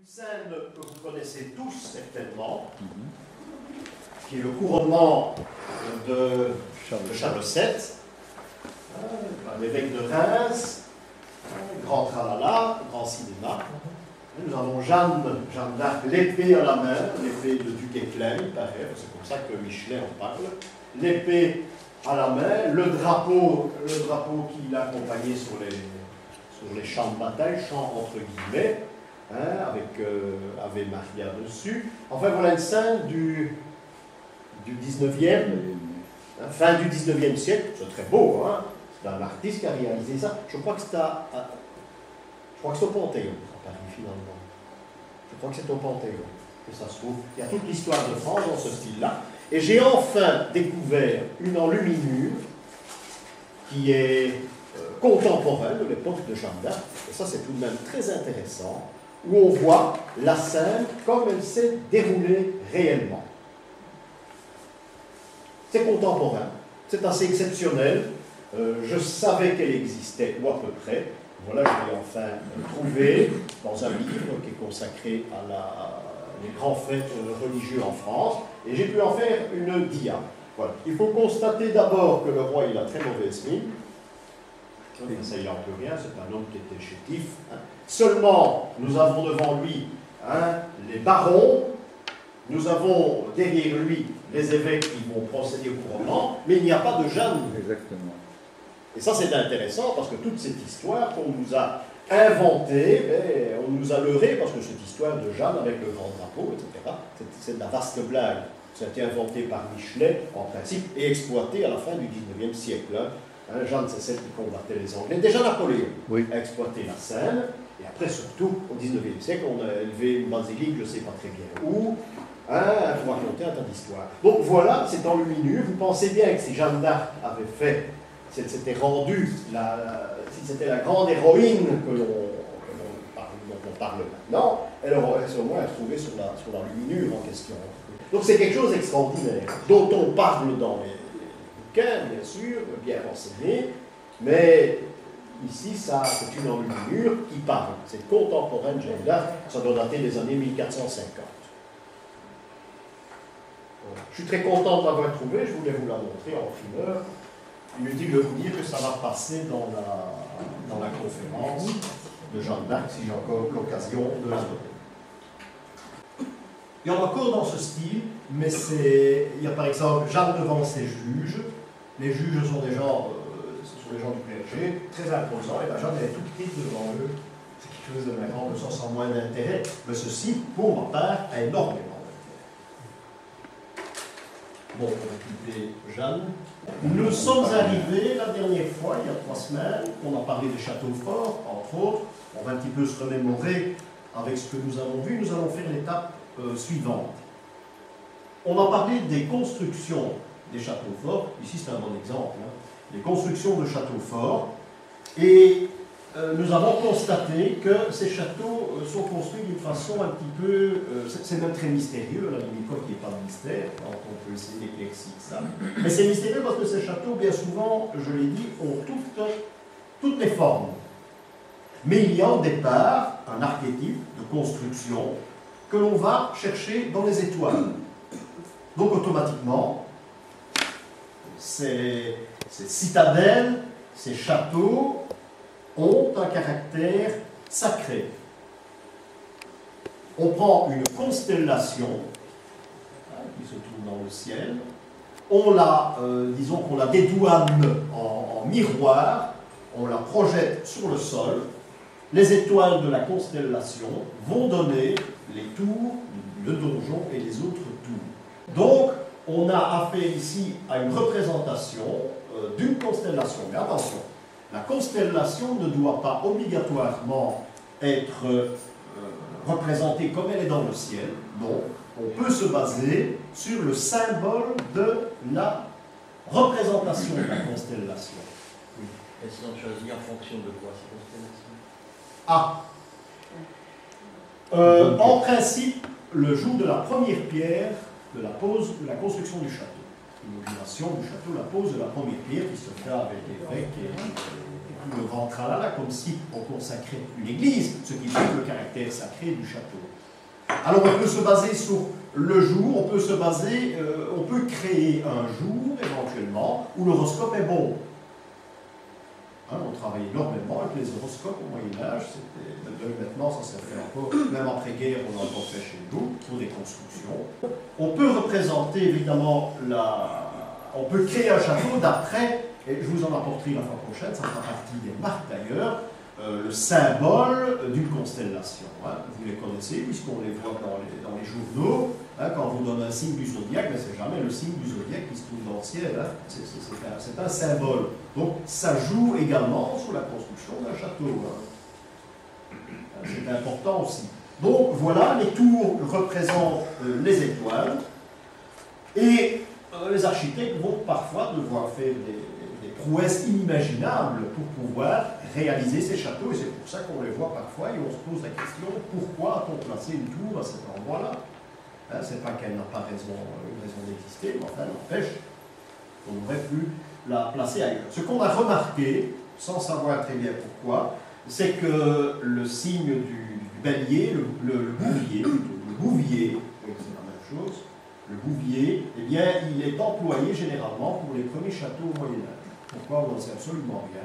Une scène que vous connaissez tous certainement, qui est le couronnement de Charles VII, l'évêque de Reims, grand tralala, grand cinéma. Nous avons Jeanne d'Arc, l'épée à la main, l'épée de Duc Éclair, il paraît, c'est comme ça que Michelet en parle. L'épée à la main, le drapeau qui l'a accompagné sur les champs de bataille, champs entre guillemets, avec Ave Maria dessus. Enfin, voilà une scène du 19e, fin du 19e siècle, c'est très beau, hein? C'est un artiste qui a réalisé ça. Je crois que c'est au Panthéon, à Paris, finalement. Je crois que c'est au Panthéon que ça se trouve. Il y a toute l'histoire de France dans ce style-là. Et j'ai enfin découvert une enluminure qui est contemporaine de l'époque de Jeanne d'Arc. Et ça, c'est tout de même très intéressant, où on voit la scène comme elle s'est déroulée réellement. C'est contemporain, c'est assez exceptionnel. Je savais qu'elle existait, ou à peu près. Voilà, je l'ai enfin trouvé dans un livre qui est consacré à les grands faits religieux en France, et j'ai pu en faire une dia. Voilà. Il faut constater d'abord que le roi il a très mauvaise mine. Ça il n'en peut rien, c'est un homme qui était chétif. Seulement, nous avons devant lui les barons, nous avons derrière lui les évêques qui vont procéder au couronnement, mais il n'y a pas de Jeanne. Exactement. Et ça, c'est intéressant parce que toute cette histoire qu'on nous a inventée, on nous a leurré parce que cette histoire de Jeanne avec le grand drapeau, etc., c'est de la vaste blague. Ça a été inventé par Michelet, en principe, et exploité à la fin du 19e siècle. Jeanne, c'est celle qui combattait les Anglais. Déjà Napoléon a exploité la scène, et après, surtout, au 19e siècle, on a élevé une basilique, je ne sais pas très bien où, pour raconter un tas d'histoires. Donc voilà, c'est en lumineux. Vous pensez bien que si Jeanne d'Arc avait fait, c'était rendu, si c'était la grande héroïne dont on parle maintenant, elle aurait au moins trouvé sur la luminure en question. Donc c'est quelque chose d'extraordinaire, dont on parle dans les bouquins, bien sûr, bien renseignés, mais ici, ça, c'est une enluminure qui parle. C'est contemporain de Jeanne d'Arc, ça doit dater des années 1450. Je suis très content de l'avoir trouvé, je voulais vous la montrer en primeur. Inutile de vous dire que ça va passer dans la conférence de Jeanne d'Arc, si j'ai encore l'occasion de la donner. Il y en a encore dans ce style, mais il y a par exemple Jeanne devant ses juges. Les juges sont des gens du clergé, très imposants, et bien Jeanne est tout petite devant eux. C'est quelque chose de marrant, de sans moins d'intérêt. Mais ceci, pour ma part, a énormément d'intérêt. Bon, on va quitter Jeanne. Nous sommes arrivés la dernière fois, il y a 3 semaines, on a parlé des châteaux forts, entre autres. On va un petit peu se remémorer avec ce que nous avons vu. Nous allons faire l'étape suivante. On a parlé des constructions des châteaux forts. Ici, c'est un bon exemple. Les constructions de châteaux forts. Et nous avons constaté que ces châteaux sont construits d'une façon un petit peu... c'est même très mystérieux, là, il n'y a pas de mystère, donc on peut essayer d'éclaircir ça. Mais c'est mystérieux parce que ces châteaux, bien souvent, je l'ai dit, ont toutes les formes. Mais il y a au départ un archétype de construction que l'on va chercher dans les étoiles. Donc automatiquement, ces citadelles, ces châteaux ont un caractère sacré. On prend une constellation qui se trouve dans le ciel, on la, disons qu'on la dédouane en miroir, on la projette sur le sol, les étoiles de la constellation vont donner les tours, le donjon et les autres tours. Donc, on a affaire ici à une représentation d'une constellation. Mais attention, la constellation ne doit pas obligatoirement être représentée comme elle est dans le ciel. Donc, on peut se baser sur le symbole de la représentation de la constellation. Oui. Est-ce qu'on choisit en fonction de quoi ces constellations? En principe, le jour de la première pierre, de la construction du château. L'inauguration du château, la pose de la première pierre qui se fait avec l'évêque et tout le grand tralala, comme si on consacrait une église, ce qui fait le caractère sacré du château. Alors on peut se baser sur le jour, on peut se baser, on peut créer un jour éventuellement où l'horoscope est bon. Hein, on travaille énormément avec les horoscopes au Moyen-Âge, maintenant ça s'est fait encore, même après-guerre on en fait chez nous, pour des constructions. On peut représenter évidemment on peut créer un château d'après, et je vous en apporterai la fois prochaine, ça fera partie des marques d'ailleurs, le symbole d'une constellation. Hein. Vous les connaissez puisqu'on les voit dans les journaux. Hein, quand on vous donne un signe du zodiaque, mais c'est jamais le signe du zodiaque qui se trouve dans le ciel. Hein. C'est un symbole. Donc ça joue également sur la construction d'un château. Hein. C'est important aussi. Donc voilà, les tours représentent les étoiles. Et les architectes vont parfois devoir faire des prouesses inimaginables pour pouvoir réaliser ces châteaux. Et c'est pour ça qu'on les voit parfois et on se pose la question, pourquoi a-t-on placé une tour à cet endroit-là? Hein, c'est pas qu'elle n'a pas une raison d'exister, mais enfin, n'empêche qu'on aurait pu la placer ailleurs. Ce qu'on a remarqué, sans savoir très bien pourquoi, c'est que le signe du bélier, le bouvier, oui, c'est la même chose, le bouvier, eh bien, il est employé généralement pour les premiers châteaux au Moyen-Âge. Pourquoi on n'en sait absolument rien.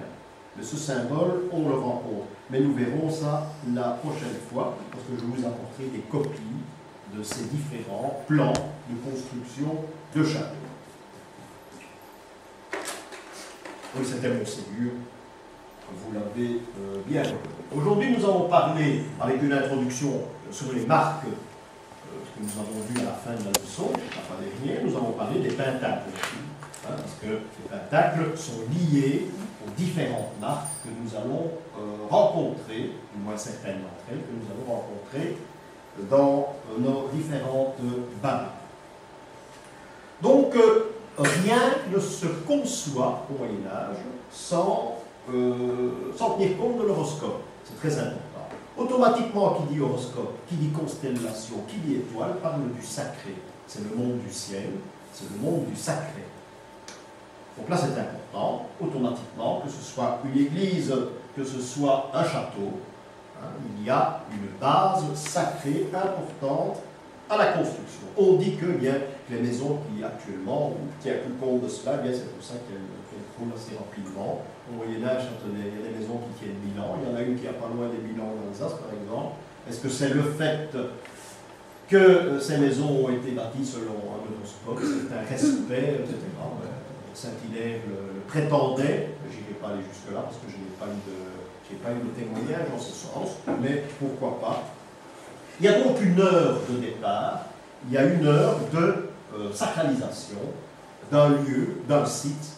Mais ce symbole, on le rencontre. Mais nous verrons ça la prochaine fois, parce que je vous apporterai des copies de ces différents plans de construction de châteaux. Donc c'était mon Ségur, vous l'avez bien reconnu. Aujourd'hui, nous allons parler, avec une introduction sur les marques que nous avons vues à la fin de la leçon, la fois dernière, nous allons parler des pentacles aussi, hein, parce que les pentacles sont liés aux différentes marques que nous allons rencontrer, du moins certaines d'entre elles, que nous allons rencontrer dans nos différentes barres. Donc, rien ne se conçoit au Moyen-Âge sans tenir compte de l'horoscope. C'est très important. Automatiquement, qui dit horoscope, qui dit constellation, qui dit étoile, parle du sacré. C'est le monde du ciel, c'est le monde du sacré. Donc là, c'est important, automatiquement, que ce soit une église, que ce soit un château, hein, il y a une base sacrée importante à la construction. On dit que bien, les maisons qui actuellement tiennent plus compte de cela, bien, c'est pour ça qu'elles coulent assez rapidement. Au Moyen-Âge, il y a des maisons qui tiennent 1000 ans. Il y en a une qui n'est pas loin des 1000 ans en Alsace, par exemple. Est-ce que c'est le fait que ces maisons ont été bâties selon un horoscope, c'est un respect, etc. Saint-Hilaire le prétendait, je n'irai pas aller jusque-là parce que je n'ai pas eu de témoignage en ce sens, mais pourquoi pas. Il y a donc une heure de départ, il y a une heure de sacralisation d'un lieu, d'un site.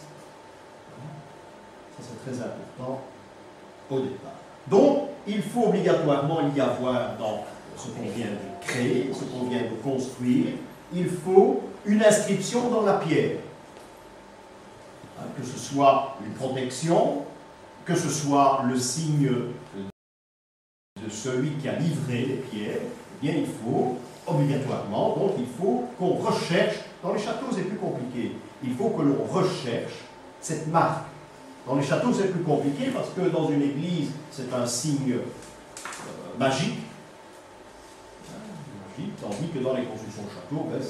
Ça c'est très important au départ. Donc, il faut obligatoirement y avoir dans ce qu'on vient de créer, ce qu'on vient de construire, il faut une inscription dans la pierre. Que ce soit une protection, que ce soit le signe de celui qui a livré les pierres, eh bien il faut obligatoirement, donc il faut qu'on recherche, dans les châteaux c'est plus compliqué, il faut que l'on recherche cette marque. Dans les châteaux c'est plus compliqué parce que dans une église c'est un signe magique, tandis que dans les constructions de châteaux, ben,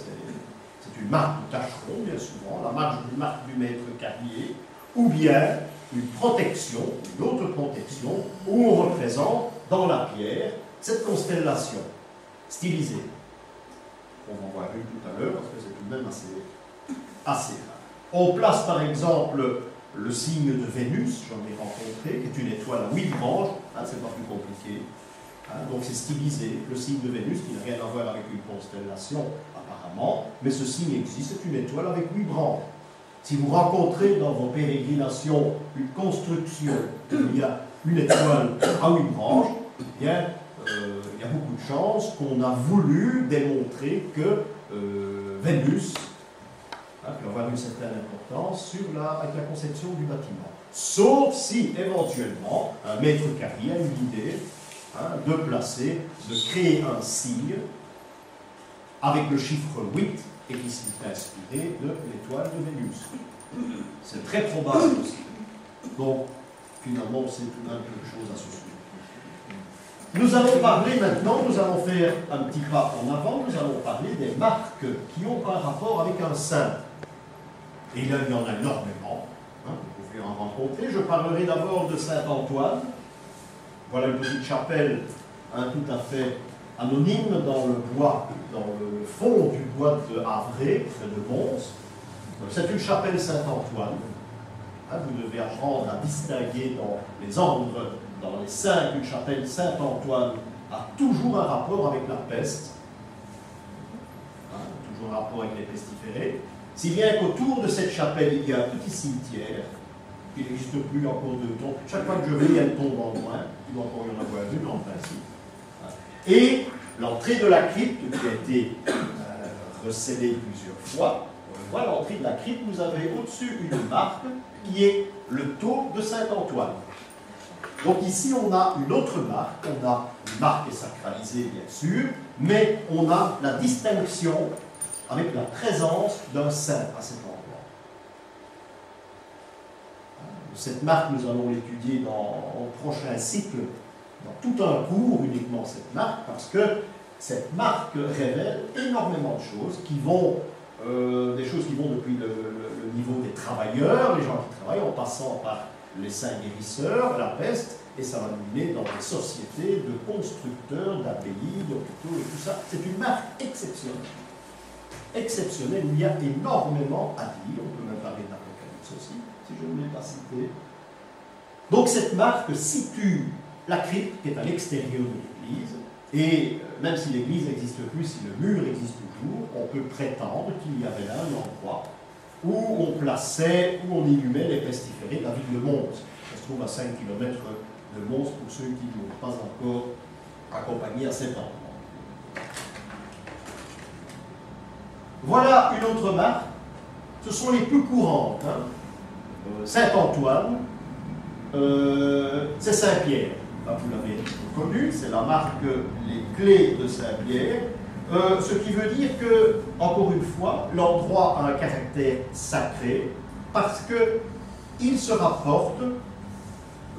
c'est une marque de tâcheron, bien souvent, la marque du maître carrier, ou bien une protection, une autre protection, où on représente dans la pierre cette constellation stylisée. On va en voir une tout à l'heure, parce que c'est tout de même assez rare. On place par exemple le signe de Vénus, j'en ai rencontré, qui est une étoile à 8 branches, hein, c'est pas plus compliqué. Hein, donc c'est stylisé, le signe de Vénus, qui n'a rien à voir avec une constellation apparemment, mais ce signe existe, c'est une étoile avec 8 branches. Si vous rencontrez dans vos pérégrinations une construction où il y a une étoile à 8 branches, eh bien, il y a beaucoup de chances qu'on a voulu démontrer que Vénus peut avoir une certaine importance avec la conception du bâtiment. Sauf si, éventuellement, un maître carrier a eu l'idée de placer, de créer un signe avec le chiffre 8 et qui s'est inspiré de l'étoile de Vénus. C'est très probable aussi. Donc, finalement, c'est tout de même quelque chose à ce sujet. Nous allons parler maintenant, nous allons faire un petit pas en avant, nous allons parler des marques qui ont un rapport avec un saint. Et il y en a énormément, hein, vous pouvez en rencontrer. Je parlerai d'abord de Saint-Antoine. Voilà une petite chapelle, hein, tout à fait anonyme dans le bois, dans le fond du bois de Havray, près de Mons. C'est une chapelle Saint-Antoine. Hein, vous devez apprendre à distinguer dans les ordres, dans les saints, qu'une chapelle Saint-Antoine a toujours un rapport avec la peste. Hein, toujours un rapport avec les pestiférés. Si bien qu'autour de cette chapelle, il y a un petit cimetière qui n'existe plus en cours de temps. Chaque fois que je vais, elle tombe en loin. Il doit encore y en avoir une en principe. Et l'entrée de la crypte, qui a été recellée plusieurs fois, on voit l'entrée de la crypte, vous avez au-dessus une marque qui est le tau de Saint-Antoine. Donc ici, on a une autre marque. On a une marque qui est sacralisée, bien sûr, mais on a la distinction avec la présence d'un saint à cet endroit. Cette marque, nous allons l'étudier dans le prochain cycle, dans tout un cours uniquement cette marque, parce que cette marque révèle énormément de choses qui vont, depuis le niveau des travailleurs, les gens qui travaillent, en passant par les saints guérisseurs, la peste, et ça va nous mener dans des sociétés de constructeurs, d'abbayes, d'hôpitaux et tout ça. C'est une marque exceptionnelle. Exceptionnelle, il y a énormément à dire, on peut même parler d'Apocalypse aussi, si je ne l'ai pas cité. Donc cette marque situe la crypte qui est à l'extérieur de l'église, et même si l'église n'existe plus, si le mur existe toujours, on peut prétendre qu'il y avait là un endroit où on plaçait, où on inhumait les pestiférés de la ville de Mons. Ça se trouve à 5 km de Mons pour ceux qui ne l'ont pas encore accompagné à cet endroit. Voilà une autre marque. Ce sont les plus courantes. Hein. Saint-Antoine, c'est Saint-Pierre. Vous l'avez connu, c'est la marque les clés de Saint-Pierre. Ce qui veut dire que, encore une fois, l'endroit a un caractère sacré parce qu'il se rapporte,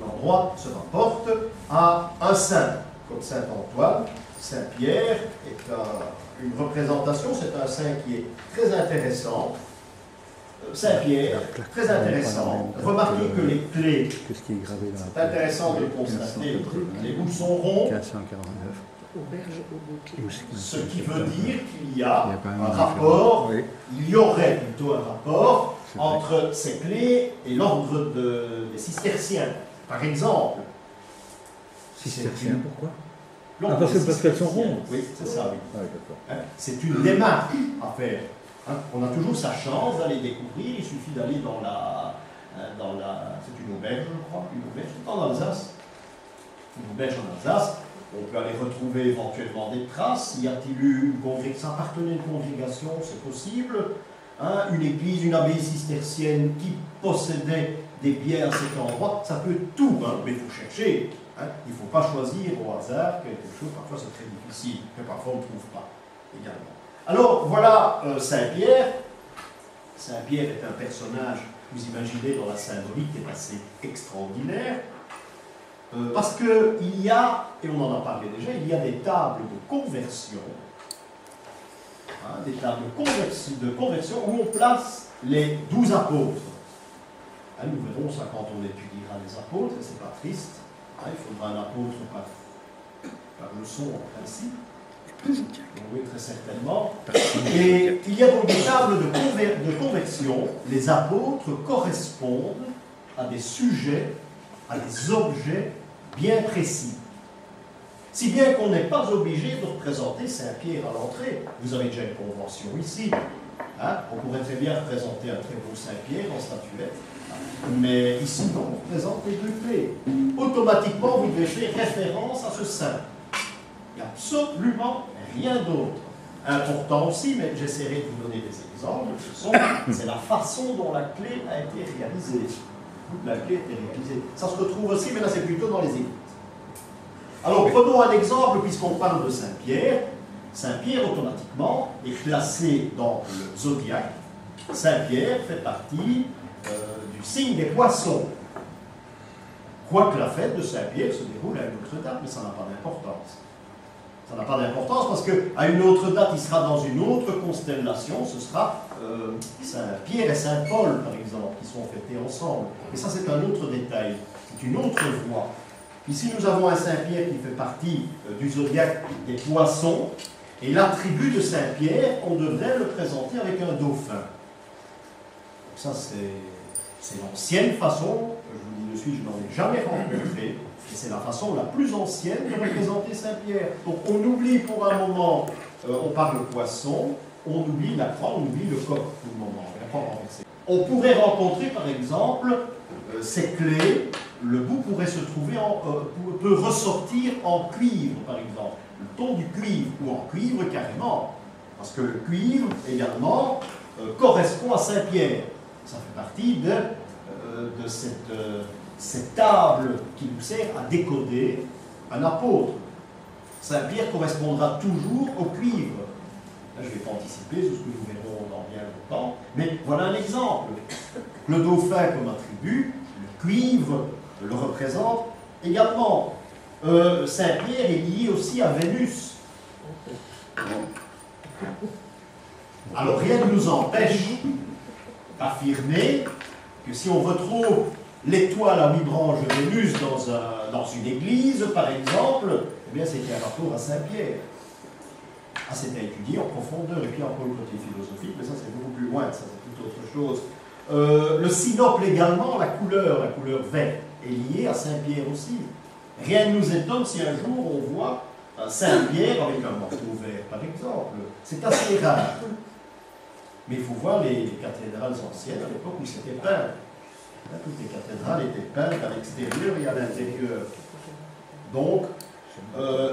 l'endroit se rapporte à un saint, comme Saint-Antoine. Saint-Pierre est une représentation, c'est un saint qui est très intéressant. Saint-Pierre, très intéressant. Remarquez que les clés, c'est intéressant de le constater, les bouts sont ronds, ce qui veut dire qu'il y a un rapport, il y aurait plutôt un rapport entre ces clés et l'ordre des cisterciens. Par exemple. Cisterciens, pourquoi? Parce qu'elles sont rondes. Oui, c'est ça, oui. Ah, c'est une démarche à faire. Hein, on a toujours sa chance d'aller découvrir, il suffit d'aller dans la c'est une auberge, je crois, une auberge en Alsace. Une auberge en Alsace, on peut aller retrouver éventuellement des traces. Y a-t-il eu une congrégation, ça appartenait à une congrégation, c'est possible. Hein, une église, une abbaye cistercienne qui possédait des biens à cet endroit, ça peut être tout, hein, mais il faut chercher. Hein, il ne faut pas choisir au hasard quelque chose, parfois c'est très difficile, que parfois on ne trouve pas également. Alors, voilà Saint-Pierre. Saint-Pierre est un personnage, vous imaginez, dans la symbolique, qui est assez extraordinaire. Parce qu'il y a, et on en a parlé déjà, il y a des tables de conversion. Hein, des tables de conversion où on place les 12 apôtres. Hein, nous verrons ça quand on étudiera les apôtres, et c'est pas triste. Hein, il faudra un apôtre par leçon en principe. Oui, très certainement. Et il y a donc des tables de conversion. Les apôtres correspondent à des sujets, à des objets bien précis. Si bien qu'on n'est pas obligé de représenter Saint-Pierre à l'entrée. Vous avez déjà une convention ici. Hein? On pourrait très bien représenter un très beau Saint-Pierre en statuette. Mais ici, on représente les deux clés. Automatiquement, vous devez faire référence à ce saint. Il n'y a absolument rien d'autre. Important aussi, mais j'essaierai de vous donner des exemples. C'est la façon dont la clé a été réalisée. La clé a été réalisée. Ça se retrouve aussi, mais là c'est plutôt dans les églises. Alors prenons un exemple, puisqu'on parle de Saint-Pierre. Saint-Pierre, automatiquement, est classé dans le zodiaque. Saint-Pierre fait partie du signe des poissons. Quoique la fête de Saint-Pierre se déroule à une autre date, mais ça n'a pas d'importance. Ça n'a pas d'importance parce qu'à une autre date, il sera dans une autre constellation, ce sera Saint-Pierre et Saint-Paul, par exemple, qui sont fêtés ensemble. Et ça, c'est un autre détail, c'est une autre voie. Ici, nous avons un Saint-Pierre qui fait partie du zodiaque des poissons, et l'attribut de Saint-Pierre, on devrait le présenter avec un dauphin. Donc ça, c'est l'ancienne façon, je vous dis de suite, je n'en ai jamais rencontré, et c'est la façon la plus ancienne de représenter Saint-Pierre. Donc on oublie pour un moment, on parle poisson, on oublie la croix, on oublie le coq pour le moment, la croix renversée. On pourrait rencontrer par exemple ces clés, le bout pourrait se trouver peut ressortir en cuivre par exemple, le ton du cuivre, ou en cuivre carrément, parce que le cuivre également correspond à Saint-Pierre. Ça fait partie de cette table qui nous sert à décoder un apôtre. Saint-Pierre correspondra toujours au cuivre. Là, je ne vais pas anticiper sur ce que nous verrons dans bien longtemps, mais voilà un exemple. Le dauphin comme attribut, le cuivre le représente également. Saint-Pierre est lié aussi à Vénus. Alors rien ne nous empêche d'affirmer que si on retrouve l'étoile à 8 branches de Vénus dans une église, par exemple, eh bien c'est qu'il y a un rapport à Saint-Pierre. Ah, c'est à étudier en profondeur, et puis encore le côté philosophique, mais ça c'est beaucoup plus loin, ça c'est toute autre chose. Le sinople également, la couleur verte, est liée à Saint-Pierre aussi. Rien ne nous étonne si un jour on voit un Saint-Pierre avec un manteau vert, par exemple. C'est assez rare. Mais il faut voir les cathédrales anciennes à l'époque où c'était peint. Là, toutes les cathédrales étaient peintes à l'extérieur et à l'intérieur. Donc,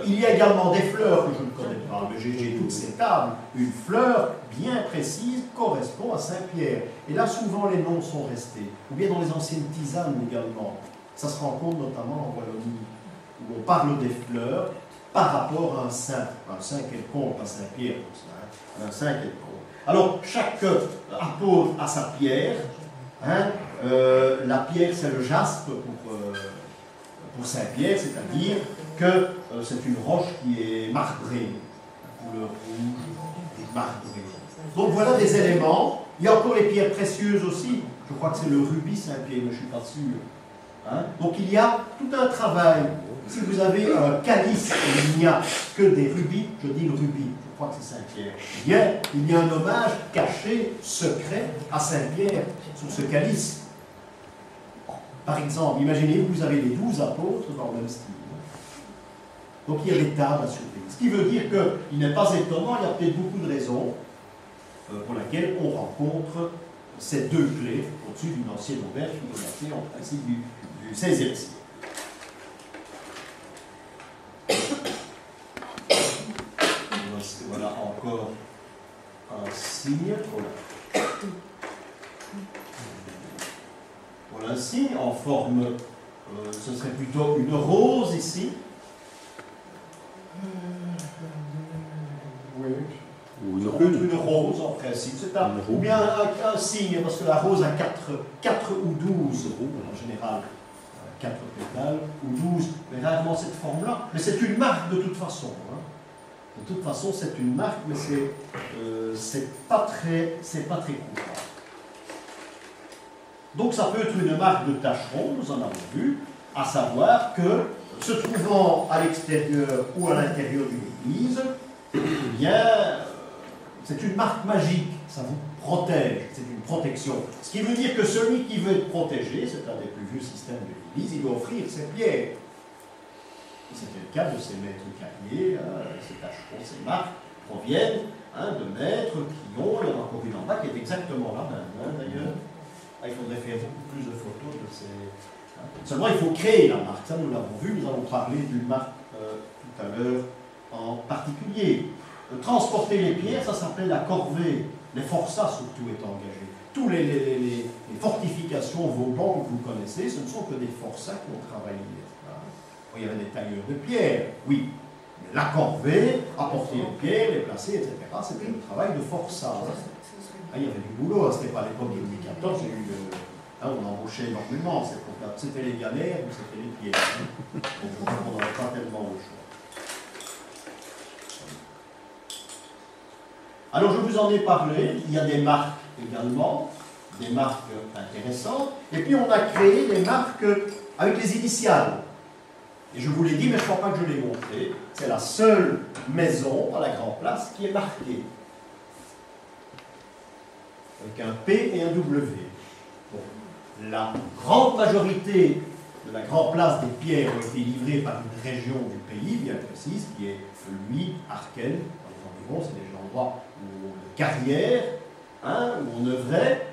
il y a également des fleurs que je ne connais pas, mais j'ai toutes ces tables. Une fleur bien précise correspond à Saint-Pierre. Et là, souvent, les noms sont restés. Ou bien dans les anciennes tisanes également. Ça se rencontre notamment en Wallonie, où on parle des fleurs par rapport à un saint quelconque, pas Saint-Pierre, un saint quelconque. Alors, chaque apôtre a sa pierre. Hein, la pierre, c'est le jaspe pour Saint-Pierre, c'est-à-dire que c'est une roche qui est marbrée, la couleur rouge, marbrée. Donc voilà des éléments. Il y a encore les pierres précieuses aussi. Je crois que c'est le rubis Saint-Pierre, mais je ne suis pas sûr. Hein? Donc il y a tout un travail. Si vous avez un calice et il n'y a que des rubis, je dis le rubis, je crois que c'est Saint-Pierre. Il y a un hommage caché, secret à Saint-Pierre sur ce calice. Par exemple, imaginez, vous avez les 12 apôtres dans le même style. Donc il y a des tables à surveiller. Ce qui veut dire qu'il n'est pas étonnant, il y a peut-être beaucoup de raisons pour lesquelles on rencontre ces deux clés au-dessus d'une ancienne auberge qui est datée en principe du XVIe siècle. Voilà encore un signe. Voilà un signe en forme, ce serait plutôt une rose ici. Oui. Ou une rose en principe. C'est ou bien un signe, parce que la rose a 4 ou 12 en général. 4 pétales ou 12, mais rarement cette forme-là. Mais c'est une marque de toute façon. Hein. De toute façon, c'est une marque, mais c'est pas très courant. Donc ça peut être une marque de tâcheron, nous en avons vu, à savoir que, se trouvant à l'extérieur ou à l'intérieur d'une église, eh bien, c'est une marque magique, ça vous protège, c'est une protection. Ce qui veut dire que celui qui veut être protégé, c'est un des plus vieux systèmes de l'Église, il doit offrir ses pierres. C'était le cas de ces maîtres carriers, ces tâcherons, ces marques proviennent de maîtres qui ont, il y en a encore une en bas qui est exactement la même, d'ailleurs. Il faudrait faire beaucoup plus de photos de ces... Seulement, il faut créer la marque, ça nous l'avons vu, nous allons parler d'une marque tout à l'heure en particulier. Transporter les pierres, ça s'appelle la corvée. Les forçats surtout est engagé. Tous les fortifications Vauban que vous connaissez, ce ne sont que des forçats qui ont travaillé. Il y avait des tailleurs de pierre, oui. Mais la corvée, apporter les pierres, les placer, etc., c'était le travail de forçat. Il y avait du boulot, ce n'était pas l'époque de Louis XIV, il y a eu Hein, on embauchait énormément cette époque-là. C'était les galères ou c'était les pieds. Hein. Donc on n'avait pas tellement le choix. Alors je vous en ai parlé, il y a des marques également, des marques intéressantes, et puis on a créé des marques avec les initiales. Et je vous l'ai dit, mais je ne crois pas que je l'ai montré, c'est la seule maison à la Grand Place qui est marquée. Avec un P et un W. Bon. La grande majorité de la Grand Place des pierres ont été livrées par une région du pays, bien précise, qui est Lui, Arkel, dans les environs, c'est des endroits où de carrière, hein, où on œuvrait.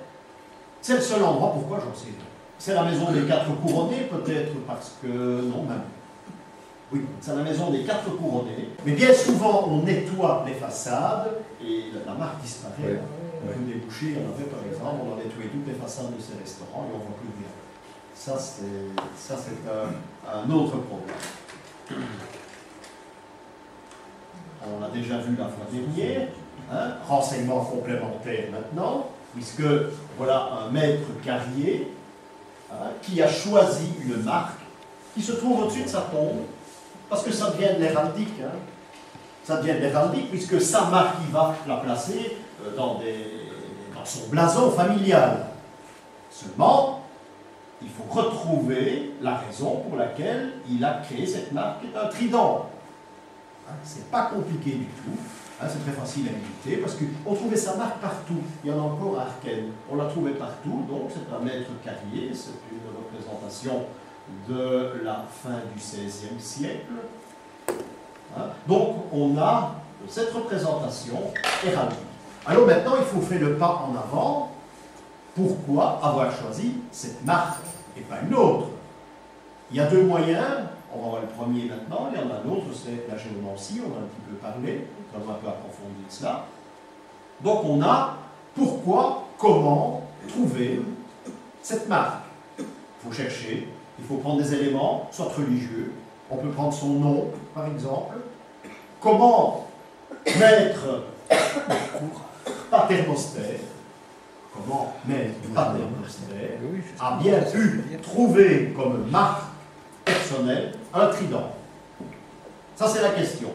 C'est le seul endroit, pourquoi j'en sais rien. C'est la maison des 4 couronnés, peut-être parce que... Non, même. Oui, c'est la maison des 4 couronnés. Mais bien souvent, on nettoie les façades et la marque disparaît. Ouais. On peut déboucher, il y en avait par exemple, on a nettoyé toutes les façades de ces restaurants et on ne voit plus rien. Ça, c'est un autre problème. On l'a déjà vu la fois dernière. Hein, renseignements complémentaires maintenant, puisque voilà un maître carrier hein, qui a choisi une marque qui se trouve au-dessus de sa tombe, parce que ça devient de l'héraldique. Hein. Ça devient de l'héraldique, puisque sa marque, il va la placer dans son blason familial. Seulement, il faut retrouver la raison pour laquelle il a créé cette marque, qui est un trident. Hein, c'est pas compliqué du tout. Hein, c'est très facile à imiter parce qu'on trouvait sa marque partout. Il y en a encore à Arken. On la trouvait partout, donc c'est un maître carrier, c'est une représentation de la fin du XVIe siècle. Hein, donc on a cette représentation héraldique. Alors maintenant, il faut faire le pas en avant. Pourquoi avoir choisi cette marque et pas une autre? Il y a 2 moyens. On va voir le premier maintenant, il y en a l'autre, c'est la géomancie, on a un petit peu parlé, on va un peu approfondir cela. Donc on a pourquoi, comment trouver cette marque. Il faut chercher, il faut prendre des éléments, soit religieux, on peut prendre son nom, par exemple. Comment mettre paternostère, comment mettre paternostère a bien pu trouver comme marque personnel, un trident. Ça, c'est la question.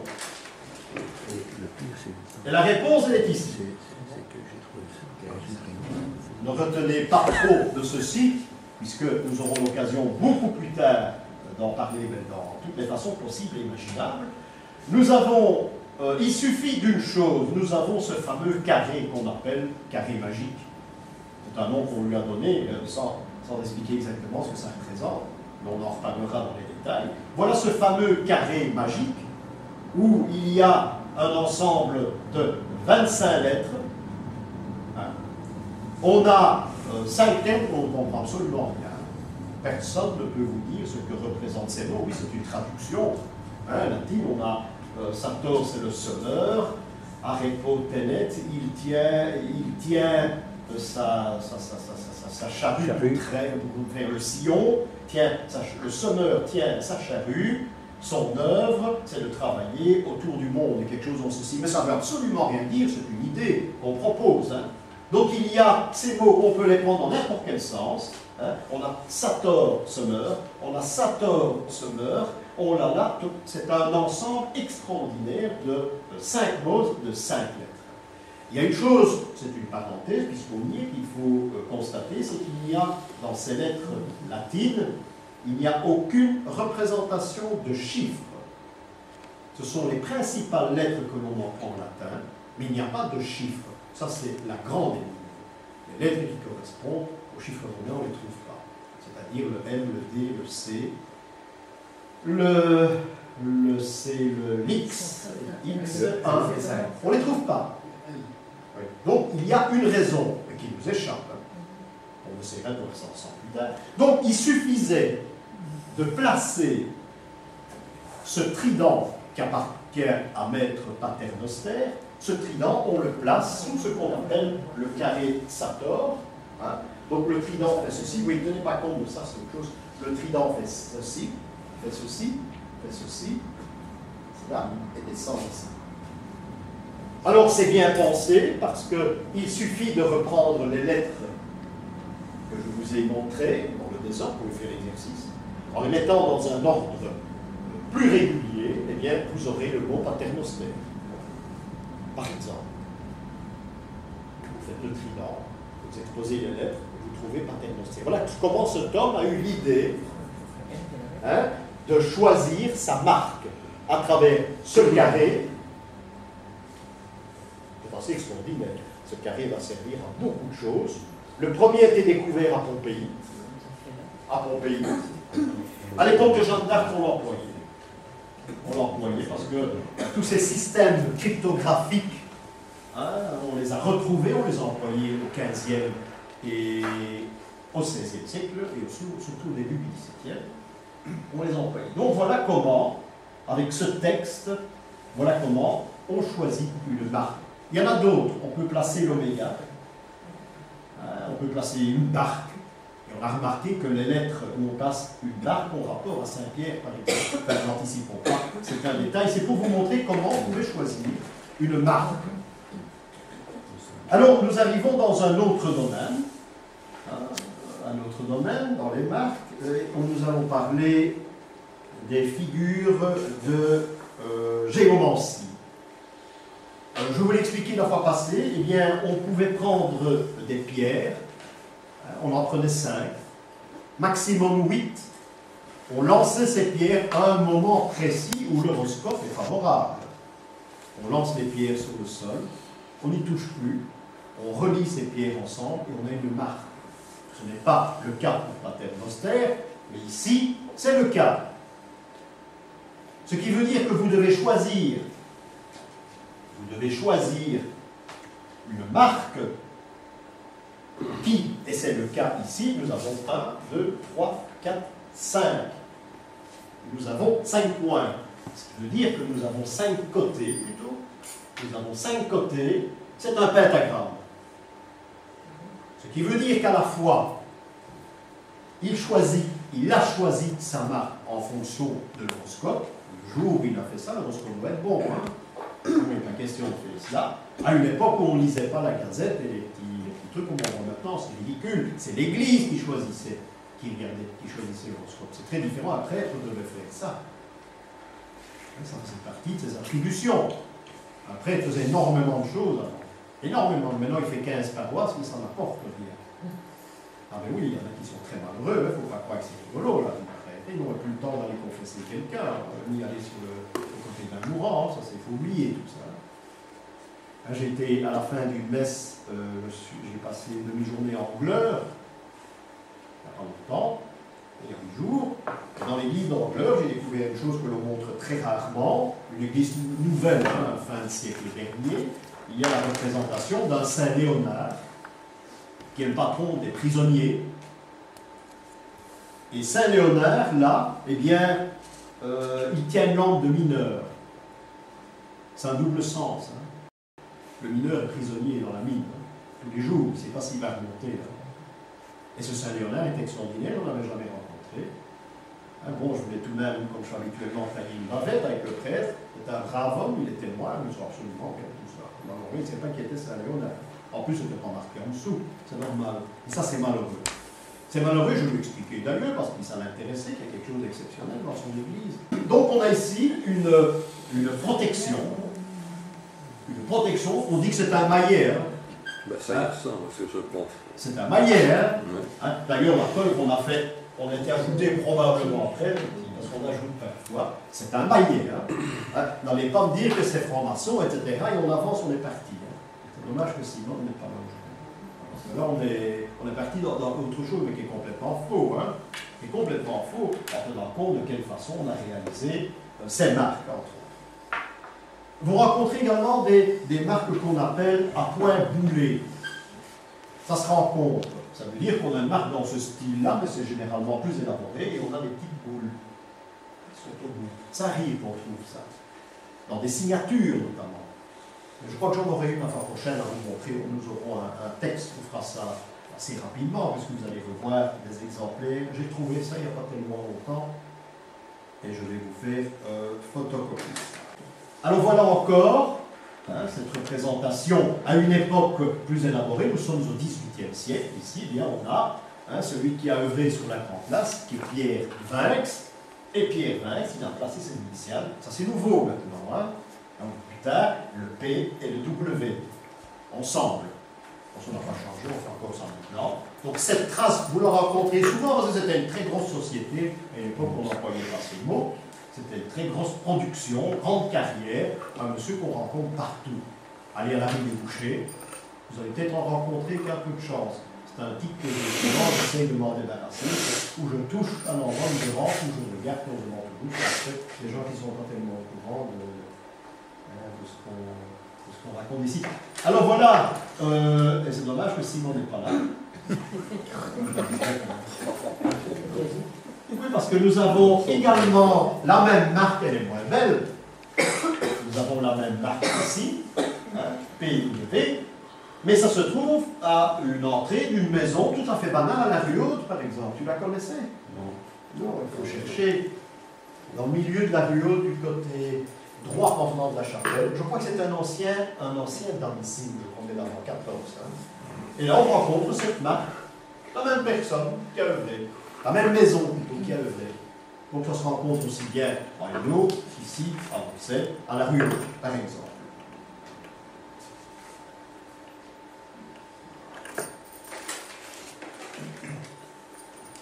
Et la réponse, elle est ici. Ne retenez pas trop de ceci, puisque nous aurons l'occasion beaucoup plus tard d'en parler dans toutes les façons possibles et imaginables. Nous avons, il suffit d'une chose, nous avons ce fameux carré qu'on appelle carré magique. C'est un nom qu'on lui a donné sans expliquer exactement ce que ça représente. On en reparlera dans les détails. Voilà ce fameux carré magique où il y a un ensemble de 25 lettres. Hein. On a 5 termes qu'on ne comprend absolument rien. Personne ne peut vous dire ce que représentent ces mots. Oui, c'est une traduction hein, latine. On a Sator, c'est le sonneur. Arepo tenet, il tient sa charrue pour faire le sillon. Le sonneur tient sa charrue, son œuvre, c'est de travailler autour du monde, et quelque chose en ceci. Mais ça ne veut absolument rien dire, c'est une idée qu'on propose. Hein. Donc il y a ces mots, on peut les prendre dans n'importe quel sens. Hein. On a Sator, sonneur, on a Sator, sonneur, on l'a là, c'est un ensemble extraordinaire de 5 mots, de 5 lettres. Il y a une chose, c'est une parenthèse, puisqu'on y est, qu'il faut constater, c'est qu'il y a dans ces lettres latines, il n'y a aucune représentation de chiffres. Ce sont les principales lettres que l'on en prend en latin, mais il n'y a pas de chiffres. Ça, c'est la grande énigme. Les lettres qui correspondent aux chiffres romains, on ne les trouve pas. C'est-à-dire le M, le D, le C, le C, le X, X, 1, on ne les trouve pas. Donc, il y a une raison qui nous échappe. On essaiera de voir ça ensemble plus tard. Donc, il suffisait de placer ce trident qui appartient à maître paternostère. Ce trident, on le place sous ce qu'on appelle le carré Sator. Hein. Donc, le trident fait ceci. Oui, ne tenez pas compte de ça, c'est autre chose. Le trident fait ceci, fait ceci, fait ceci, cela, et descend ici. Alors c'est bien pensé parce qu'il suffit de reprendre les lettres que je vous ai montrés dans le dessin, vous pouvez faire l'exercice, en les mettant dans un ordre plus régulier, eh bien, vous aurez le mot paternostère. Par exemple, vous faites le trident, vous exposez les lettres, vous trouvez paternostère. Voilà comment cet homme a eu l'idée de choisir sa marque à travers ce carré. C'est assez extraordinaire. Ce carré va servir à beaucoup de choses. Le premier a été découvert à Pompéi. À Pompéi. À l'époque de Jeanne d'Arc, on l'employait. On l'employait parce que tous ces systèmes cryptographiques, on les a retrouvés, on les a employés au XVe et au XVIe siècle, et surtout au début du XVIIe, on les a employés. Donc voilà comment, avec ce texte, voilà comment on choisit une marque. Il y en a d'autres. On peut placer l'oméga, on peut placer une barque. Et on a remarqué que les lettres où on place une barque ont rapport à Saint-Pierre, par exemple. Enfin, n'anticipons pas, c'est un détail. C'est pour vous montrer comment vous pouvez choisir une marque. Alors, nous arrivons dans un autre domaine. Dans les marques, où nous allons parler des figures de géomancie. Je vous l'ai expliqué la fois passée, eh bien, on pouvait prendre des pierres, on en prenait 5, maximum 8, on lançait ces pierres à un moment précis où l'horoscope est favorable. On lance les pierres sur le sol, on n'y touche plus, on relie ces pierres ensemble et on a une marque. Ce n'est pas le cas pour paternostère, mais ici, c'est le cas. Ce qui veut dire que vous devez choisir une marque qui, et c'est le cas ici, nous avons 1, 2, 3, 4, 5. Nous avons 5 points. Ce qui veut dire que nous avons 5 côtés, plutôt. Nous avons 5 côtés, c'est un pentagramme. Ce qui veut dire qu'à la fois, il a choisi sa marque en fonction de l'horoscope. Le jour où il a fait ça, l'horoscope doit être bon. Il n'est pas question de faire cela. À une époque où on ne lisait pas la Gazette et les petits trucs comme on voit maintenant, c'est ridicule. C'est l'Église qui choisissait, qui choisissait l'horoscope. C'est très différent. Un prêtre devait faire ça. Ça faisait partie de ses attributions. Un prêtre faisait énormément de choses avant. Énormément. Maintenant, il fait 15 paroisses, mais ça n'apporte rien. Ah mais oui, il y en a qui sont très malheureux, il ne faut pas croire que c'est rigolo, là, ils n'auraient plus le temps d'aller confesser quelqu'un, ni aller sur le côté d'un mourant, ça c'est, il faut oublier tout ça. J'ai été à la fin d'une messe, j'ai passé une demi-journée en Gleur, il n'y a pas longtemps, il y a 8 jours. Dans l'église d'Angleur, j'ai découvert une chose que l'on montre très rarement, une église nouvelle, fin du siècle dernier. Il y a la représentation d'un Saint Léonard, qui est le patron des prisonniers. Et Saint Léonard, là, eh bien, il tient une lampe de mineur. C'est un double sens. Le mineur est prisonnier dans la mine, tous les jours, il ne sait pas s'il va remonter. Et ce Saint Léonard est extraordinaire, on ne l'avait jamais rencontré. Bon, je voulais tout de même, comme je suis habituellement, faire une bavette avec le prêtre. C'était un brave homme, il était moine, mais absolument rien tout ça. Il ne sait pas qui était Saint Léonard. En plus, c'était pas marqué en dessous, c'est normal. Et ça, c'est malheureux. C'est malheureux, je vais l'expliquer d'ailleurs, parce que ça l'intéressait, qu'il y a quelque chose d'exceptionnel dans son église. Donc, on a ici une protection. Une protection, on dit que c'est un maillet. Ben, ça, c'est ce pense. C'est un maillet. D'ailleurs, la colle qu'on a fait, on a été ajouté probablement après, parce qu'on ajoute parfois. C'est un maillet. N'allez pas me dire que c'est franc-maçon, etc. Et on avance, on est parti. C'est dommage que Simon n'est pas là aujourd'hui. Parce que là, on est parti dans autre chose, mais qui est complètement faux. Qui est complètement faux, en tenant compte de quelle façon on a réalisé ces marques, entre autres. Vous rencontrez également des marques qu'on appelle à point boulé. Ça se rencontre. Ça veut dire qu'on a une marque dans ce style-là, mais c'est généralement plus élaboré, et on a des petites boules qui sont au bout. Ça arrive qu'on trouve ça. Dans des signatures, notamment. Je crois que j'en aurai une la fois prochaine à vous montrer. Nous aurons un texte qui fera ça assez rapidement, puisque vous allez revoir des exemplaires. J'ai trouvé ça il n'y a pas tellement longtemps, et je vais vous faire photocopier. Alors voilà encore cette représentation à une époque plus élaborée. Nous sommes au XVIIIe siècle. Ici, eh bien, on a hein, celui qui a œuvré sur la Grande Place, qui est Pierre Vinx. Et Pierre Vinx, il a placé ses initiales. Ça, c'est nouveau maintenant. Hein. Donc, plus tard, le P et le W, ensemble. On n'a pas changé, on fait encore ça maintenant. Donc, cette trace, vous la rencontrez souvent parce que c'était une très grosse société. À l'époque, on n'employait pas ce mot. C'était une très grosse production, grande carrière, un monsieur qu'on rencontre partout. Allez à la rue des Bouchers, vous allez peut-être en rencontrer qu'un peu de chance. C'est un type que j'essaie de m'en débarrasser, où je touche un endroit où je rentre, où je regarde quand je m'en touche, parce que les gens qui sont pas tellement au courant de ce qu'on raconte ici. Alors voilà, et c'est dommage que Simon n'est pas là. Oui, parce que nous avons également la même marque, elle est moins belle. Nous avons la même marque ici, hein, PIV, mais ça se trouve à une entrée d'une maison tout à fait banale à la rue Haute, par exemple. Tu la connaissais? Non. Non, il faut chercher dans le milieu de la rue Haute, du côté droit en venant de la chapelle. Je crois que c'est un ancien domicile, on est dans le 14. Hein. Et là, on rencontre cette marque, la même personne qui a œuvré. La même maison plutôt qui a œuvré. Donc ça se rencontre aussi bien en Hainaut, ici, à Bruxelles, à la rue Haute, par exemple.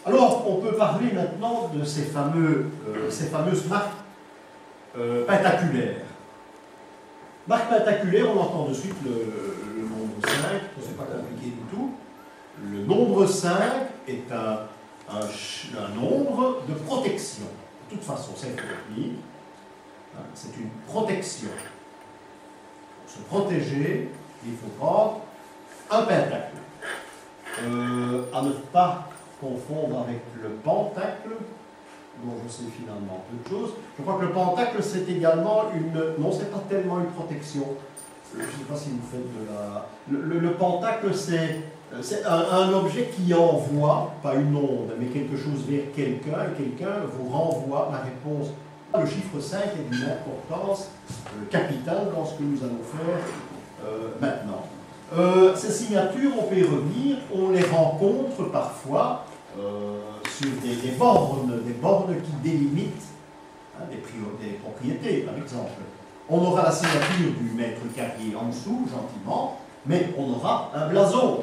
Alors, on peut parler maintenant de ces fameuses marques pentaculaires. Marque pentaculaire, on entend de suite le nombre 5, ce n'est pas compliqué du tout. Le nombre 5 est un nombre de protection. De toute façon, c'est une protection. Pour se protéger, il faut prendre un pentacle. À ne pas confondre avec le pentacle, dont je sais finalement peu de choses. Je crois que le pentacle, c'est également une... Non, c'est pas tellement une protection. Je ne sais pas si vous faites de la... Le pentacle, c'est un objet qui envoie, pas une onde, mais quelque chose vers quelqu'un, et quelqu'un vous renvoie la réponse. Le chiffre 5 est d'une importance capitale dans ce que nous allons faire maintenant. Ces signatures, on peut y revenir, on les rencontre parfois sur des bornes qui délimitent hein, des propriétés, par exemple. On aura la signature du maître carrier en dessous, gentiment, mais on aura un blason.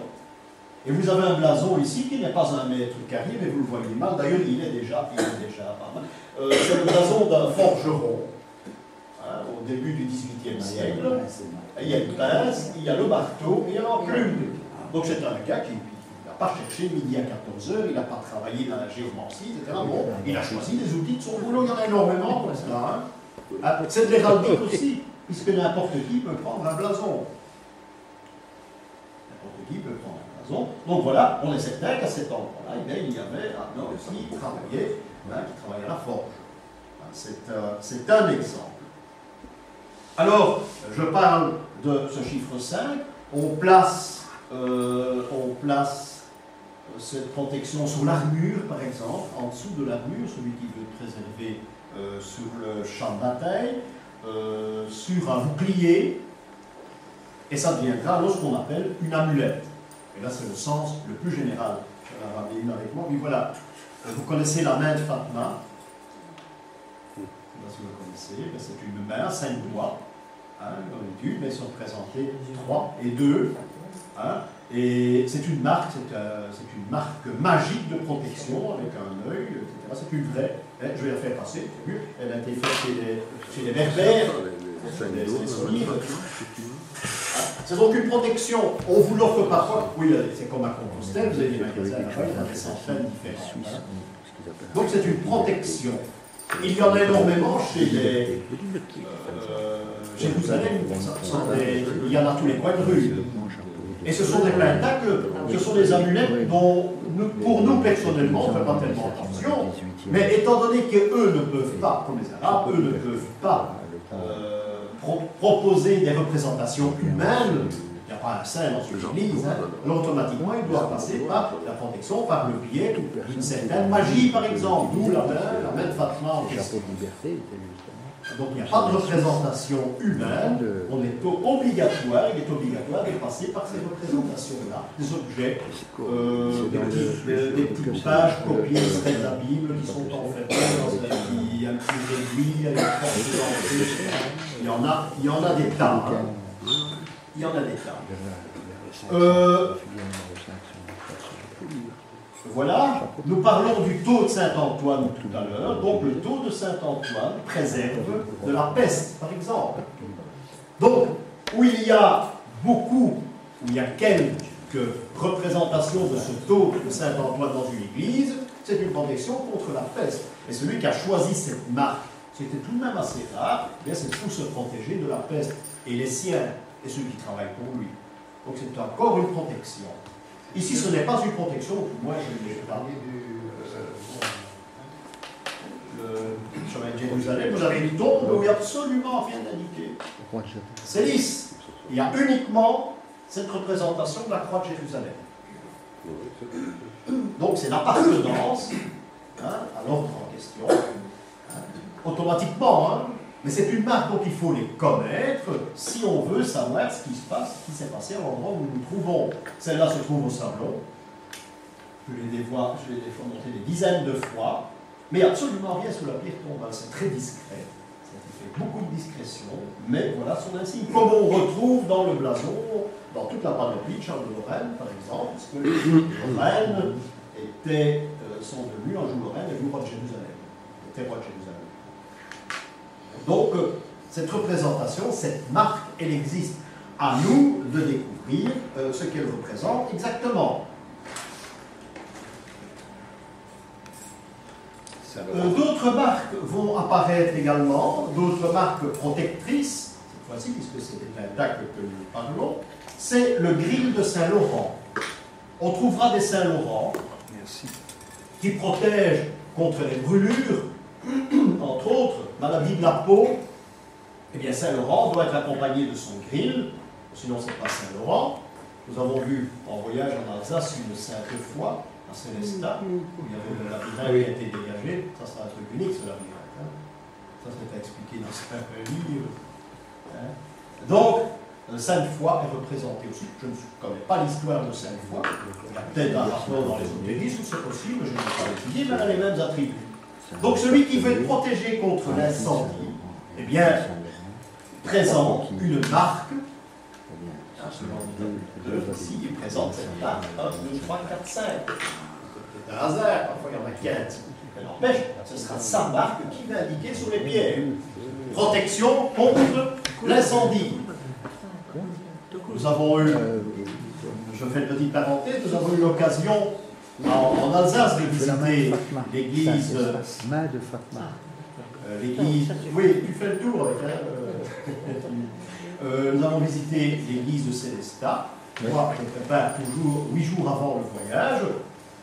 Et vous avez un blason ici qui n'est pas un maître carrier, mais vous le voyez mal. D'ailleurs, il est déjà pas mal. C'est le blason d'un forgeron, hein, au début du XVIIIe siècle. Il y a une pince, il y a le marteau et il y a l'enclume. Donc c'est un gars qui n'a pas cherché midi à 14h, il n'a pas travaillé dans la géomancie, etc. Bon, il a choisi les outils de son boulot, il y en a énormément comme ça. Hein. C'est de l'héraldique aussi, puisque n'importe qui peut prendre un blason. N'importe qui peut prendre un blason. Donc voilà, on est certain qu'à cet endroit-là, il y avait un homme qui travaillait à la forge. C'est un exemple. Alors, je parle de ce chiffre 5, on place cette protection sur l'armure, par exemple, en dessous de l'armure, celui qui veut préserver sur le champ de bataille, sur un bouclier, et ça deviendra alors ce qu'on appelle une amulette. Et là, c'est le sens le plus général. Je vais en ramener une avec moi. Oui, voilà. Vous connaissez la main de Fatma. Je ne sais pas si vous la connaissez. C'est une main à 5 doigts. Hein, dans l'étude, mais ils sont présentés 3 et 2. Hein, et c'est une marque magique de protection avec un œil, etc. C'est une vraie. Hein, je vais la faire passer, vous avez vu. Elle a été faite chez les Berbères. C'est donc une protection. On vous l'offre parfois. Oui, c'est comme à Compostelle, vous avez des magasins là-bas, il y en a des centaines différents. Hein. Donc c'est une protection. Il y en a énormément chez les. Jérusalem, il y en a tous les coins de rue. Et ce sont des pentacles, ce sont des amulettes dont, pour nous personnellement, on ne fait pas tellement attention, mais étant donné qu'eux ne peuvent pas, comme les Arabes, eux ne peuvent pas proposer des représentations humaines, il y a pas un saint dans une église, hein. Alors, automatiquement, il doit passer par la protection, par le biais d'une certaine magie, par exemple, d'où la main de Fatima en question. Donc il n'y a pas de représentation humaine, on est obligatoire, il est obligatoire de passer par ces représentations-là, des objets, des petites pages copiées de la Bible qui sont enfermées dans un petit réduit avec une porte d'entrée. Il y en a des tas. Hein. Il y en a des tas. Voilà, nous parlons du taux de Saint-Antoine tout à l'heure. Donc le taux de Saint-Antoine préserve de la peste, par exemple. Donc, où il y a beaucoup, où il y a quelques représentations de ce taux de Saint-Antoine dans une église, c'est une protection contre la peste. Et celui qui a choisi cette marque, c'était tout de même assez rare, eh c'est pour se protéger de la peste. Et les siens, et ceux qui travaillent pour lui. Donc c'est encore une protection. Ici, ce n'est pas une protection, moi je vais parler du chemin de Jérusalem. Vous avez une tombe où il n'y a absolument rien indiqué. C'est lisse. Il y a uniquement cette représentation de la croix de Jérusalem. Donc c'est l'appartenance à l'ordre en question, automatiquement. Mais c'est une marque dont il faut les connaître si on veut savoir ce qui se passe, ce qui s'est passé à l'endroit où nous nous trouvons. Celle-là se trouve au Sablon. Je l'ai montré des dizaines de fois, mais absolument rien sous la pierre tombale. C'est très discret. Ça fait beaucoup de discrétion, mais voilà son insigne. Comme on retrouve dans le blason, dans toute la panoplie de Charles de Lorraine, par exemple, parce que Lorraine sont devenus un jour Lorraine et roi de Jérusalem. Il était roi de Jérusalem. Donc, cette représentation, cette marque, elle existe. À nous de découvrir ce qu'elle représente exactement. D'autres marques vont apparaître également, d'autres marques protectrices, cette fois-ci, puisque c'est un tacle que nous parlons, c'est le grill de Saint-Laurent. On trouvera des Saint-Laurent qui protègent contre les brûlures, entre autres, maladie de la peau. Eh bien, Saint-Laurent doit être accompagné de son grill, sinon c'est pas Saint-Laurent. Nous avons vu en voyage en Alsace une sainte foi à Célestat, où il y avait le labyrinthe qui a été dégagé. Ça, c'est un truc unique, ce labyrinthe. Ça, c'est expliqué dans un livre. Donc, Sainte-Foy est représentée aussi. Je ne connais pas l'histoire de Sainte-Foy. Il y a peut-être un rapport dans les obélisques, c'est possible, je ne sais pas l'étudier, mais elle a les mêmes attributs. Donc, celui qui veut être protégé contre l'incendie, eh bien, présente une marque. Ici, il présente cette marque 1, 2, 3, 4, 5. C'est un hasard, parfois il y en a 15. Mais n'empêche, ce sera sa marque qui va indiquer sur les pierres. Protection contre l'incendie. Nous avons eu, je fais une petite parenthèse, nous avons eu l'occasion en Alsace de visiter l'église. L'église. Oui, tu fais le tour avec nous avons visité l'église de Célestat. Moi, je prépare toujours 8 jours avant le voyage.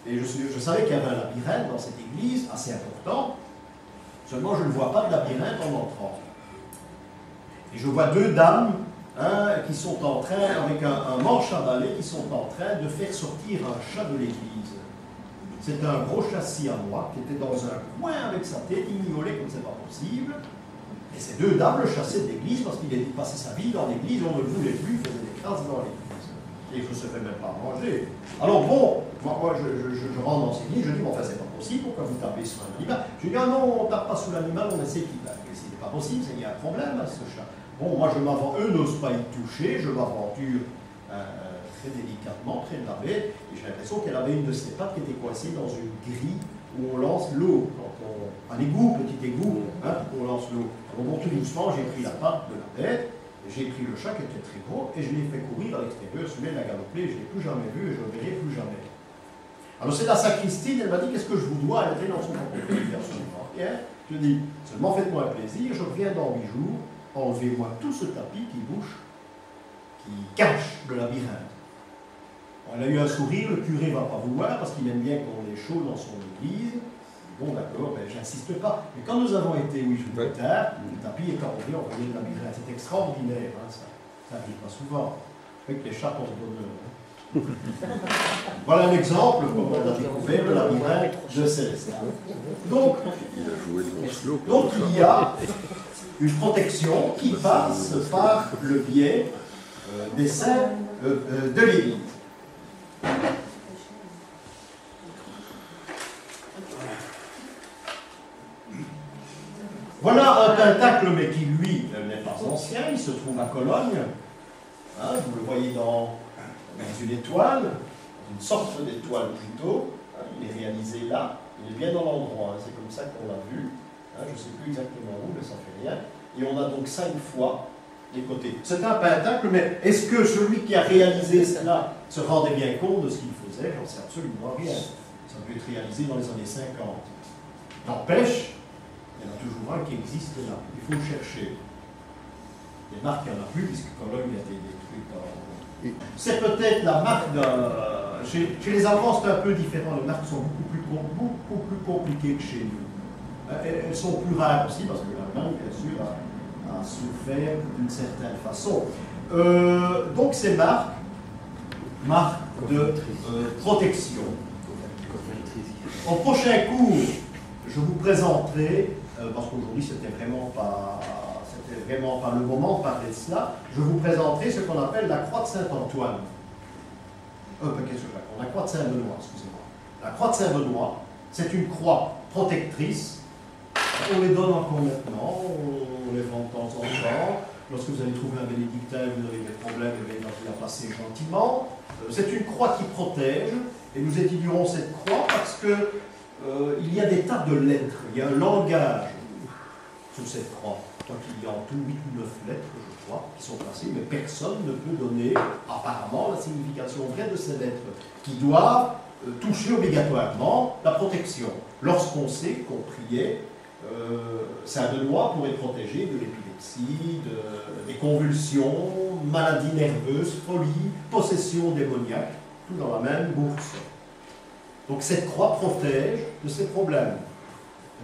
Et je savais qu'il y avait un labyrinthe dans cette église, assez important. Seulement, je ne vois pas de labyrinthe en entrant. Et je vois deux dames qui sont en train, avec un manche à balai, qui sont en train de faire sortir un chat de l'église. C'est un gros châssis à moi qui était dans un coin avec sa tête, il miaulait comme c'est pas possible. Et ces deux dames le chassaient de l'église parce qu'il avait passé sa vie dans l'église, on ne le voulait plus, il faisait des crasses dans l'église. Et il ne se fait même pas manger. Alors bon, moi je rentre dans cette église, je dis, bon, enfin c'est pas possible, pourquoi vous tapez sur un animal? Je dis, ah non, on ne tape pas sur l'animal, on essaie qu'il tape. Mais c'est pas possible, il y a un problème à ce chat. Bon, moi je m'aventure, eux n'osent pas y toucher, je m'aventure très délicatement, très navet, et j'ai l'impression qu'elle avait une de ses pattes qui était coincée dans une grille où on lance l'eau. Un égout, petit égout, où on lance l'eau. On monte tout doucement, j'ai pris la patte de la bête, j'ai pris le chat qui était très gros, et je l'ai fait courir à l'extérieur, celui-là il a galopé, je ne l'ai plus jamais vu, et je ne le verrai plus jamais. Alors c'est la sacristine, elle m'a dit, qu'est-ce que je vous dois? Elle était dans son portefeuille, je dis absolument rien. Je dis, seulement faites-moi un plaisir, je reviens dans 8 jours, enlevez-moi tout ce tapis qui bouche, qui cache le labyrinthe. On a eu un sourire, le curé ne va pas vouloir, parce qu'il aime bien qu'on ait chaud dans son église. Bon, d'accord, mais j'insiste pas. Mais quand nous avons été 8 jours plus tard, le tapis est enlevé, on voyait le labyrinthe. C'est extraordinaire, ça n'arrive pas souvent. avec les chats porte-bonheur. Voilà un exemple, comme on a découvert, le labyrinthe de Célestin. Donc, il y a une protection qui passe par le biais des saints de l'Église. Voilà un pentacle, mais qui, lui, n'est pas ancien. Il se trouve à Cologne. Hein, vous le voyez dans une étoile, une sorte d'étoile plutôt. Hein, il est réalisé là. Il est bien dans l'endroit. Hein, c'est comme ça qu'on l'a vu. Hein, je ne sais plus exactement où, mais ça ne fait rien. Et on a donc 5 fois les côtés. C'est un pentacle, mais est-ce que celui qui a réalisé cela se rendait bien compte de ce qu'il faisait? J'en sais absolument rien. Ça peut être réalisé dans les années 50. N'empêche, il y en a toujours un qui existe là. Il faut le chercher. Les marques, il n'y en a plus, puisque Cologne a été détruite. C'est peut-être la marque d'un... Chez les Allemands, c'est un peu différent. Les marques sont beaucoup plus compliquées que chez nous. Elles sont plus rares aussi, parce que l'Allemagne, bien sûr, a souffert d'une certaine façon. Donc, ces marques de protection. Au prochain cours, je vous présenterai, parce qu'aujourd'hui c'était vraiment pas le moment de parler de cela, je vous présenterai ce qu'on appelle la croix de Saint-Antoine. Qu'est-ce que je raconte? La croix de Saint-Benoît, excusez-moi. La croix de Saint-Benoît, c'est une croix protectrice. On les donne encore maintenant, on les vend de temps en temps. Lorsque vous allez trouver un bénédictin, vous avez des problèmes, vous allez la passer gentiment. C'est une croix qui protège, et nous étudierons cette croix parce que il y a des tas de lettres, il y a un langage sur cette croix. Donc il y a en tout 8 ou 9 lettres, je crois, qui sont placées, mais personne ne peut donner apparemment la signification vraie de ces lettres, qui doivent toucher obligatoirement la protection. Lorsqu'on sait qu'on priait Saint-Benoît pour être protégé de l'épilepsie, des convulsions, maladies nerveuses, folie, possession démoniaque, tout dans la même bourse. Donc cette croix protège de ces problèmes.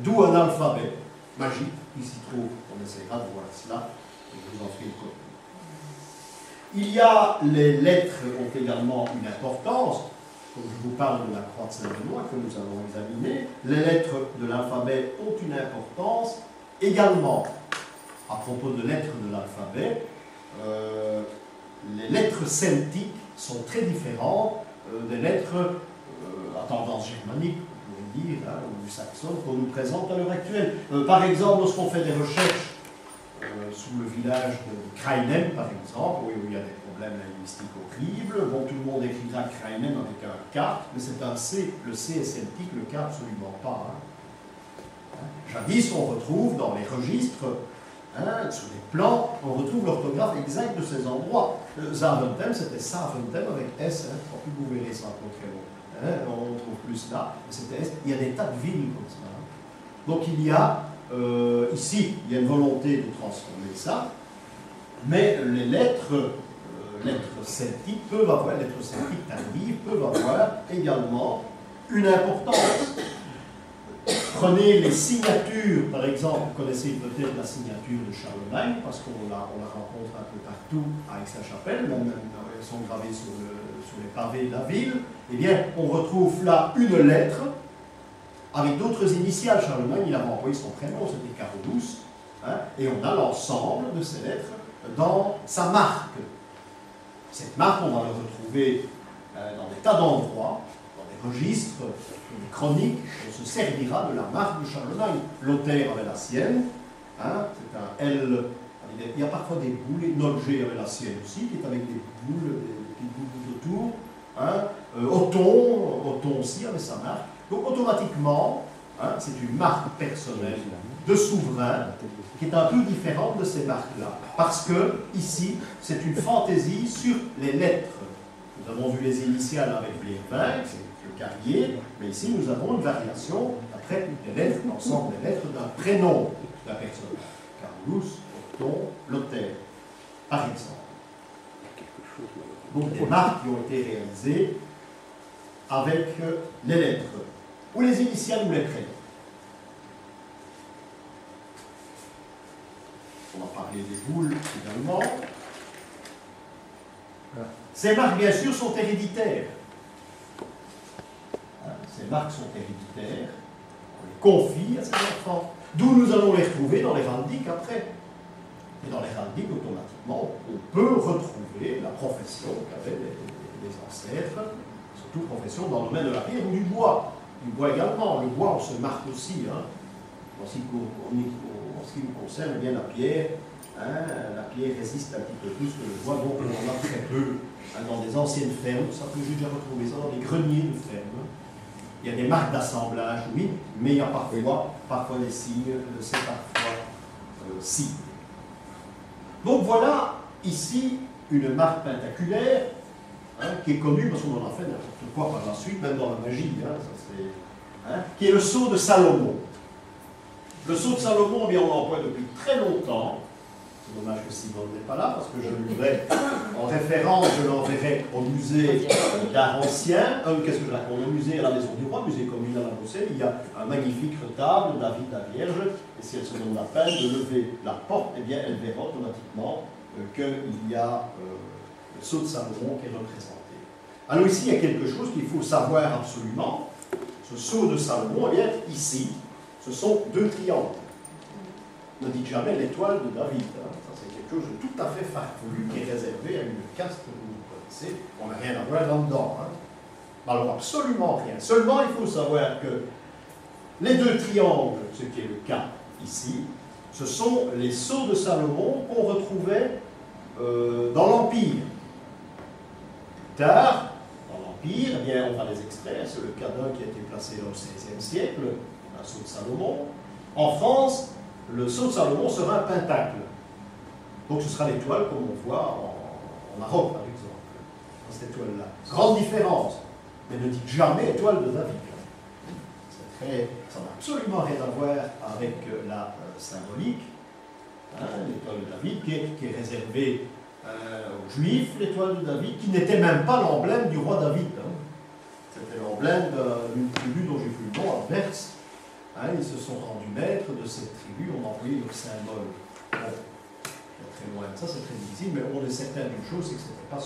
D'où un alphabet magique qui s'y trouve. On essaiera de voir cela et je vous en ferai une copie. Il y a les lettres ont également une importance. Comme je vous parle de la croix de Saint-Benoît que nous allons examiner, les lettres de l'alphabet ont une importance également. À propos de lettres de l'alphabet, les lettres celtiques sont très différentes des lettres à tendance germanique, je pourrais dire, hein, ou saxonne qu'on nous présente à l'heure actuelle. Par exemple, lorsqu'on fait des recherches sous le village de Krainem, par exemple, où il y a des problèmes linguistiques horribles, bon, tout le monde écrira Krainem avec un K, mais c'est un C. Le C est celtique, le K absolument pas. Hein. Jadis, on retrouve dans les registres, hein, sur les plans, on retrouve l'orthographe exacte de ces endroits. Zaventem, c'était Saventem avec S, hein, je crois que vous verrez ça pas très long. Hein, on trouve plus là, mais c'était S. Il y a des tas de villes comme ça. Hein. Donc il y a, ici, il y a une volonté de transformer ça, mais les lettres celtiques peuvent avoir, les lettres celtiques tardives peuvent avoir également une importance. Prenez les signatures, par exemple, vous connaissez peut-être la signature de Charlemagne, parce qu'on la rencontre un peu partout à Aix-la-Chapelle, même elles sont gravées sur les pavés de la ville. Eh bien, on retrouve là une lettre avec d'autres initiales. Charlemagne, il avait envoyé son prénom, c'était Carolus, hein, et on a l'ensemble de ces lettres dans sa marque. Cette marque, on va la retrouver dans des tas d'endroits, dans des registres, des chroniques. On se servira de la marque de Charlemagne. Lothaire avait la sienne, hein, c'est un L. Il y a parfois des boules, et Nolger avait la sienne aussi, qui est avec des boules, des petites boules autour. Hein. Othon aussi avait sa marque. Donc automatiquement, hein, c'est une marque personnelle de souverain qui est un peu différente de ces marques-là. Parce que, ici, c'est une fantaisie sur les lettres. Nous avons vu les initiales avec les 20, c'est le carrier, mais ici, nous avons une variation après les lettres, l'ensemble des lettres d'un prénom de la personne. Carolus, Othon, Lothaire, par exemple. Donc des marques qui ont été réalisées avec les lettres, ou les initiales ou les prénoms. On va parler des boules également. Ces marques, bien sûr, sont héréditaires. Ces marques sont héréditaires. On les confie à ces enfants. D'où nous allons les retrouver dans les Randiques après. Et dans les Randiques, automatiquement, on peut retrouver la profession qu'avaient les ancêtres, surtout profession dans le domaine de la pierre ou du bois. Du bois également. Le bois, on se marque aussi. Hein. En ce qui nous concerne, eh bien, la pierre résiste un petit peu plus que le bois, donc on en a très peu dans des anciennes fermes. Ça peut j'ai déjà retrouvé ça dans des greniers de fermes. Il y a des marques d'assemblage, oui, mais il y a parfois des signes, c'est parfois si. Donc voilà ici une marque pentaculaire qui est connue parce qu'on en a fait n'importe quoi par la suite, même dans la magie, qui est le sceau de Salomon. Le sceau de Salomon, eh bien, on l'emploie depuis très longtemps. C'est dommage que Simone n'est pas là, parce que je l'ouvrais en référence, je l'enverrai au musée d'art ancien. Qu'est-ce que je raconte? Au musée à la Maison du Roi, musée communal à Bruxelles, il y a un magnifique retable, David la Vierge, et si elle se donne la peine de lever la porte, eh bien, elle verra automatiquement qu'il y a le sceau de Salomon qui est représenté. Alors ici, il y a quelque chose qu'il faut savoir absolument. Ce sceau de Salomon, eh bien, ici, ce sont deux triangles. Ne dites jamais l'étoile de David. Hein. Ça, c'est quelque chose de tout à fait farfelu qui est réservé à une caste que vous connaissez. On n'a rien à voir là-dedans. Hein. Alors, absolument rien. Seulement, il faut savoir que les deux triangles, ce qui est le cas ici, ce sont les sceaux de Salomon qu'on retrouvait dans l'Empire. Plus tard, dans l'Empire, eh bien, on va les extraire. C'est le cas d'un qui a été placé au XVIe siècle, un sceau de Salomon. En France, le sceau de Salomon sera un pentacle. Donc ce sera l'étoile comme on voit en Maroc, par exemple, dans cette étoile-là. Grande différence, mais ne dites jamais étoile de David. Ça n'a absolument rien à voir avec la symbolique. L'étoile de David qui est réservée aux Juifs, l'étoile de David, qui n'était même pas l'emblème du roi David. C'était l'emblème d'une tribu dont j'ai plus le nom, à Verse. Ils se sont rendus maîtres de cette tribu, on a employé leur symbole. Bon, très loin de ça, c'est très difficile, mais on est certain d'une chose, c'est que ce n'était pas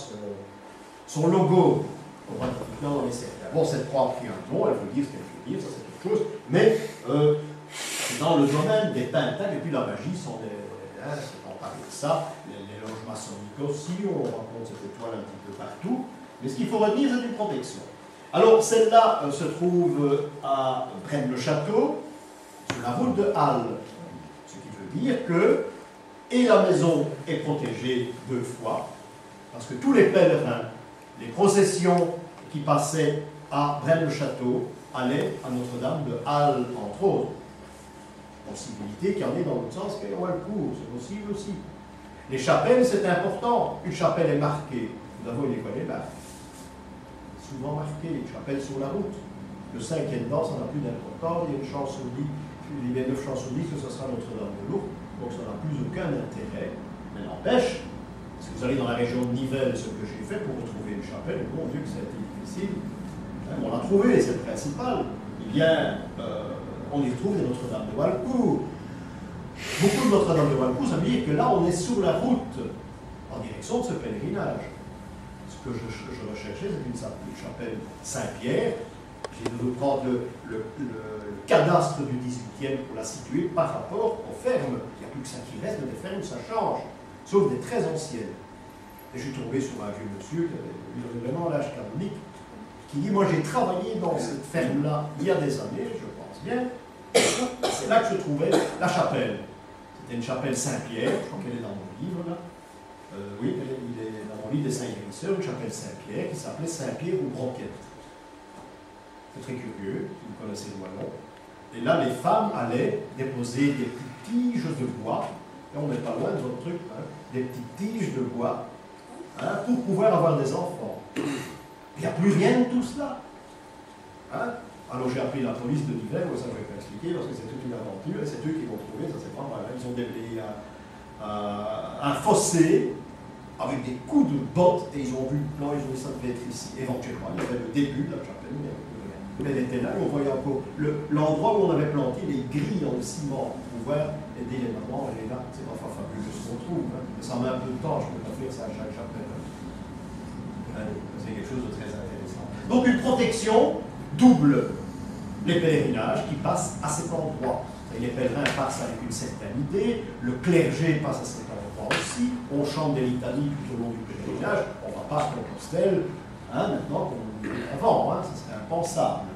son logo. On va dans les cercles. Bon, cette croix a pris un nom, elle veut dire ce qu'elle veut dire, ça c'est quelque chose, mais dans le domaine des pentacles, et puis la magie, on parle de ça, les loges maçonniques aussi, on rencontre cette étoile un petit peu partout, mais ce qu'il faut retenir, c'est une protection. Alors, celle-là se trouve à Braine-le-Château, sur la route de Halle. Ce qui veut dire que et la maison est protégée deux fois, parce que tous les pèlerins, les processions qui passaient à Braine-le-Château allaient à Notre-Dame de Halle, entre autres. Possibilité qu'il y en ait dans l'autre sens qu'à Walcourt, c'est possible aussi. Les chapelles, c'est important. Une chapelle est marquée. Nous avons une école des marques. Souvent marqué, une chapelle sur la route. Le cinquième dan, ça n'a plus d'importance. Il y a une chansonnerie, il y a 9 chansonneries que ce sera Notre-Dame de Lourdes, donc ça n'a plus aucun intérêt. Mais n'empêche, si vous allez dans la région de Nivelles, ce que j'ai fait pour retrouver une chapelle, bon, vu que ça a été difficile, on l'a trouvé, c'est le principal. Eh bien, on y retrouve des Notre-Dame de Walcourt. Beaucoup de Notre-Dame de Walcourt, ça veut dire que là, on est sur la route en direction de ce pèlerinage. Ce que je recherchais, c'est une chapelle Saint-Pierre. J'ai dû prendre le cadastre du 18e pour la situer par rapport aux fermes. Il n'y a plus que ça qui reste, mais les fermes, ça change, sauf des très anciennes. Et je suis tombé sur un vieux monsieur qui avait vraiment l'âge canonique, qui dit, moi j'ai travaillé dans cette ferme-là il y a des années, je pense bien. C'est là que se trouvait la chapelle. C'était une chapelle Saint-Pierre, je crois qu'elle est dans mon livre là. Oui, il est dans mon livre des Saint-Guérisseurs, une chapelle Saint-Pierre qui s'appelait Saint-Pierre ou Broquette. C'est très curieux, si vous connaissez le wallon. Et là, les femmes allaient déposer des petites tiges de bois, et on n'est pas loin de votre truc, des petites tiges de bois, pour pouvoir avoir des enfants. Il n'y a plus rien de tout cela. Alors j'ai appelé la police de Nivelles, ça je ne vais pas expliquer, parce que c'est toute une aventure, et c'est eux qui vont trouver, ça c'est pas mal. Ils ont déblayé un fossé avec des coups de botte, et ils ont vu le plan, ils ont dit ça devait être ici. Éventuellement, il y avait le début de la chapelle, mais elle était là, et on voyait encore l'endroit où on avait planté les grilles en ciment pour pouvoir aider les mamans, elle est là, c'est pas fabuleux ce qu'on trouve, mais ça met un peu de temps, je ne peux pas faire ça à chaque chapelle. C'est quelque chose de très intéressant. Donc une protection double les pèlerinages qui passent à cet endroit. Et les pèlerins passent avec une certaine idée, le clergé passe à cet endroit aussi, on chante des litanies tout au long du pèlerinage, on ne va pas à Compostelle, maintenant qu'on avant, ce serait impensable.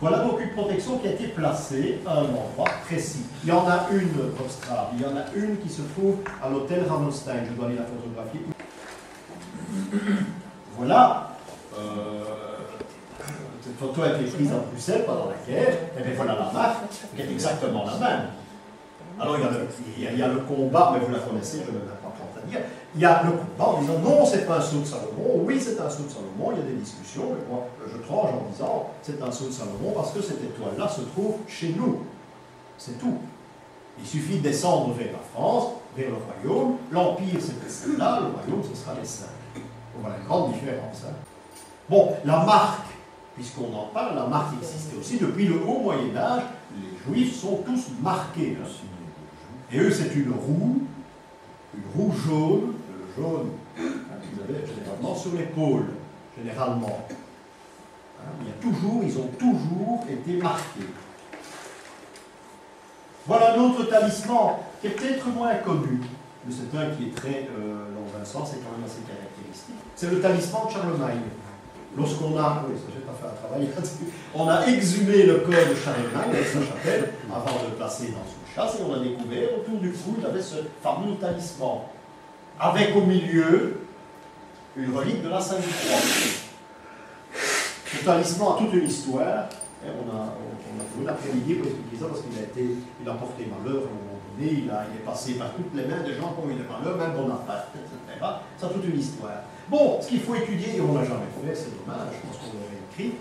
Voilà donc une protection qui a été placée à un endroit précis. Il y en a une au Strave, il y en a une qui se trouve à l'hôtel Ramelstein, je dois aller la photographier. Voilà. Cette photo a été prise à Bruxelles pendant la guerre, et bien voilà la marque qui est exactement la même. Alors il y a le combat, mais vous la connaissez, je ne vais pas à dire. Il y a le combat en disant non, c'est pas un sceau de Salomon, oui, c'est un sceau de Salomon, il y a des discussions, mais moi je tranche en disant c'est un sceau de Salomon parce que cette étoile-là se trouve chez nous. C'est tout. Il suffit de descendre vers la France, vers le royaume, l'Empire c'était celle-là, le royaume ce sera les saints. Voilà une grande différence. Bon, la marque. Puisqu'on en parle, la marque existait aussi depuis le haut Moyen-Âge. Les Juifs sont tous marqués. Et eux, c'est une roue jaune, le jaune, qu'ils avaient généralement sur l'épaule, généralement. Ils ont toujours été marqués. Voilà un autre talisman qui est peut-être moins connu, mais c'est un qui est très, dans un sens, c'est quand même assez caractéristique. C'est le talisman de Charlemagne. Lorsqu'on a, oui, ça j'ai pas fait un travail là-dessus, on a exhumé le corps de Charlemagne avec sa chapelle avant de le placer dans une chasse et on a découvert autour du cou, il avait ce fameux talisman avec au milieu une relique de la Sainte Croix. Ce talisman a toute une histoire. Et on a trouvé l'après-midi pour expliquer ça parce qu'il a porté malheur à un moment donné, il est passé par toutes les mains des gens qui ont eu des malheurs, même Bonaparte, etc. Ça a toute une histoire. Bon, ce qu'il faut étudier, et on ne l'a jamais fait, c'est dommage, je pense qu'on l'aurait écrit,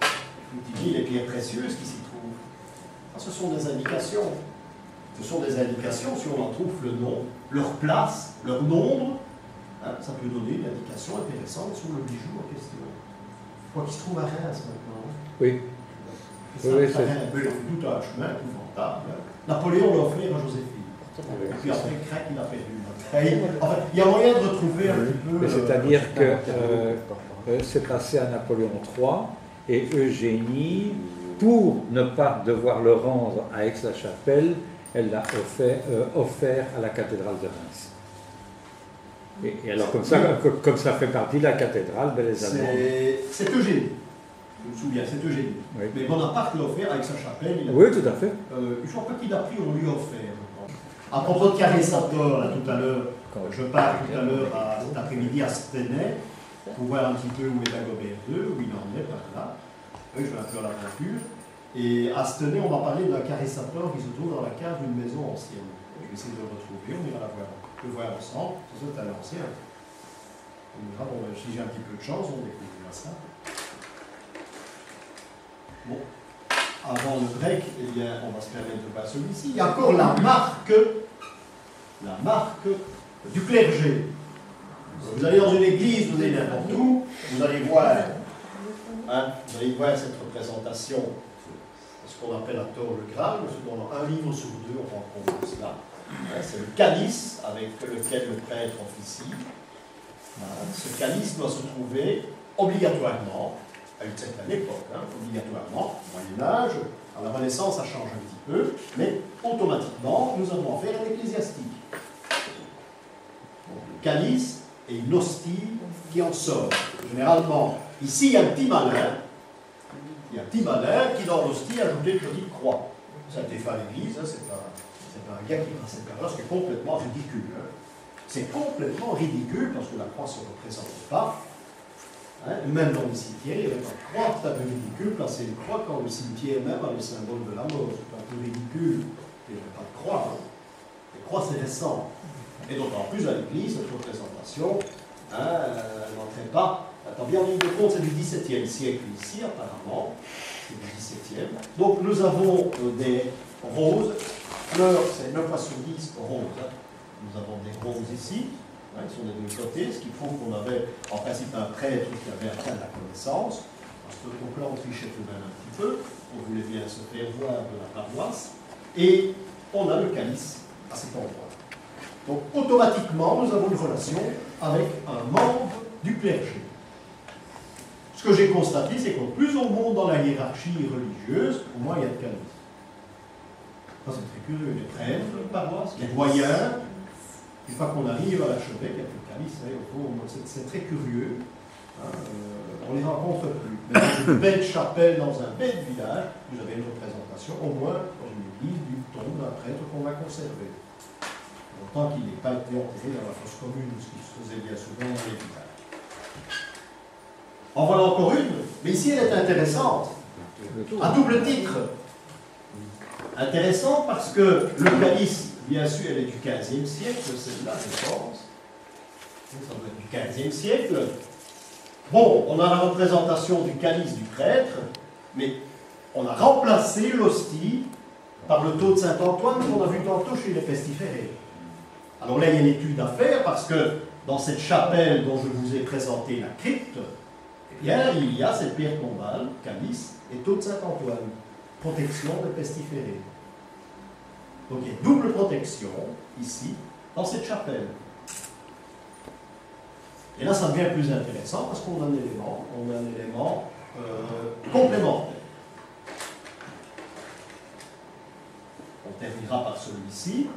il faut étudier les pierres précieuses qui s'y trouvent. Ce sont des indications. Ce sont des indications, si on en trouve le nom, leur place, leur nombre, ça peut donner une indication intéressante sur le bijou en question. Je crois qu'il se trouve à Reims maintenant. Oui. C'est oui, tout un chemin épouvantable. Napoléon l'a offert à Joséphine. Et puis après, Crac, il a perdu. Enfin, il y a moyen de retrouver un petit peu. C'est-à-dire que c'est passé à Napoléon III et Eugénie, pour ne pas devoir le rendre à Aix-la-Chapelle, elle l'a offert à la cathédrale de Reims. Et alors, comme ça fait partie de la cathédrale, ben les Allemands. C'est Eugénie. Je me souviens, c'est Eugénie. Oui. Mais Bonaparte l'a offert avec sa chapelle. Oui, tout à fait. Je crois pas qu'il a pris, on lui a offert. À propos de Carré Sator, là, tout à l'heure, je pars tout à l'heure, cet après-midi, à Stenay, pour voir un petit peu où est Dagobert II, où il en est par là. Oui, je vais un peu à l'aventure. Et à Stenay, on va parler d'un Carré Sator qui se trouve dans la cave d'une maison ancienne. Je vais essayer de le retrouver, on ira le voir ensemble. C'est à l'ancien. Si j'ai un petit peu de chance, on découvrira ça. Bon, avant le break, eh bien, on va se permettre de voir celui-ci. Il y a encore la marque du clergé. Vous allez dans une église, vous allez n'importe où, vous allez voir cette représentation de ce qu'on appelle à tort le Graal, dans un livre sur deux, on rencontre cela. C'est le calice avec lequel le prêtre officie. Ce calice doit se trouver obligatoirement, à une certaine époque, obligatoirement, au Moyen-Âge, à la Renaissance, ça change un petit peu, mais automatiquement, nous avons affaire à l'ecclésiastique. Le calice et une hostie qui en sort. Généralement, ici, il y a un petit malin. Il y a un petit malin qui, dans l'hostie, a ajouté une petite croix. Ça a été fait à l'église, c'est un gars qui passait par là, ce qui est complètement ridicule. C'est complètement ridicule parce que la croix ne se représente pas. Même dans le cimetière, il n'y avait pas de croix, c'est un peu ridicule placer une croix quand le cimetière même a le symbole de la mort. C'est un peu ridicule. Il n'y avait pas de croix. Les croix, c'est récent. Et d'autant plus à l'église, cette représentation, elle n'entrait pas. Attends bien, en ligne de compte, c'est du XVIIe siècle ici, apparemment. C'est du XVIIe. Donc nous avons des roses. Fleurs, c'est 9 fois sur 10 roses. Nous avons des roses ici. Ils sont des deux côtés, ce qui prouve qu'on avait en principe un prêtre qui avait atteint la connaissance, parce que donc là on trichait tout de même un petit peu, on voulait bien se faire voir de la paroisse, et on a le calice à cet endroit. Donc automatiquement nous avons une relation avec un membre du clergé. Ce que j'ai constaté, c'est qu'au plus on monte dans la hiérarchie religieuse, au moins il y a de calice. Ça, c'est très curieux. Les prêtres, les paroisses, les doyens, une fois qu'on arrive à l'archevêque, il n'y a plus de calice. C'est très curieux. Hein, on ne les rencontre plus. Mais dans une belle chapelle, dans un bel village, vous avez une représentation, au moins dans une église, du tombe d'un prêtre qu'on va conserver. Tant qu'il n'ait pas été enterré dans la fosse commune, ce qui se faisait bien souvent dans les villages. En voilà encore une, mais ici elle est intéressante, à double titre. Intéressant parce que le calice, bien sûr, elle est du XVe siècle, celle-là, je pense. Ça doit être du XVe siècle. Bon, on a la représentation du calice du prêtre, mais on a remplacé l'hostie par le taux de Saint-Antoine qu'on a vu tantôt chez les pestiférés. Alors là, il y a une étude à faire parce que dans cette chapelle dont je vous ai présenté la crypte, eh bien, il y a cette pierre tombale, calice et taux de Saint-Antoine, protection des pestiférés. Donc il y a double protection ici, dans cette chapelle. Et là, ça devient plus intéressant parce qu'on a un élément, complémentaire. On terminera par celui-ci.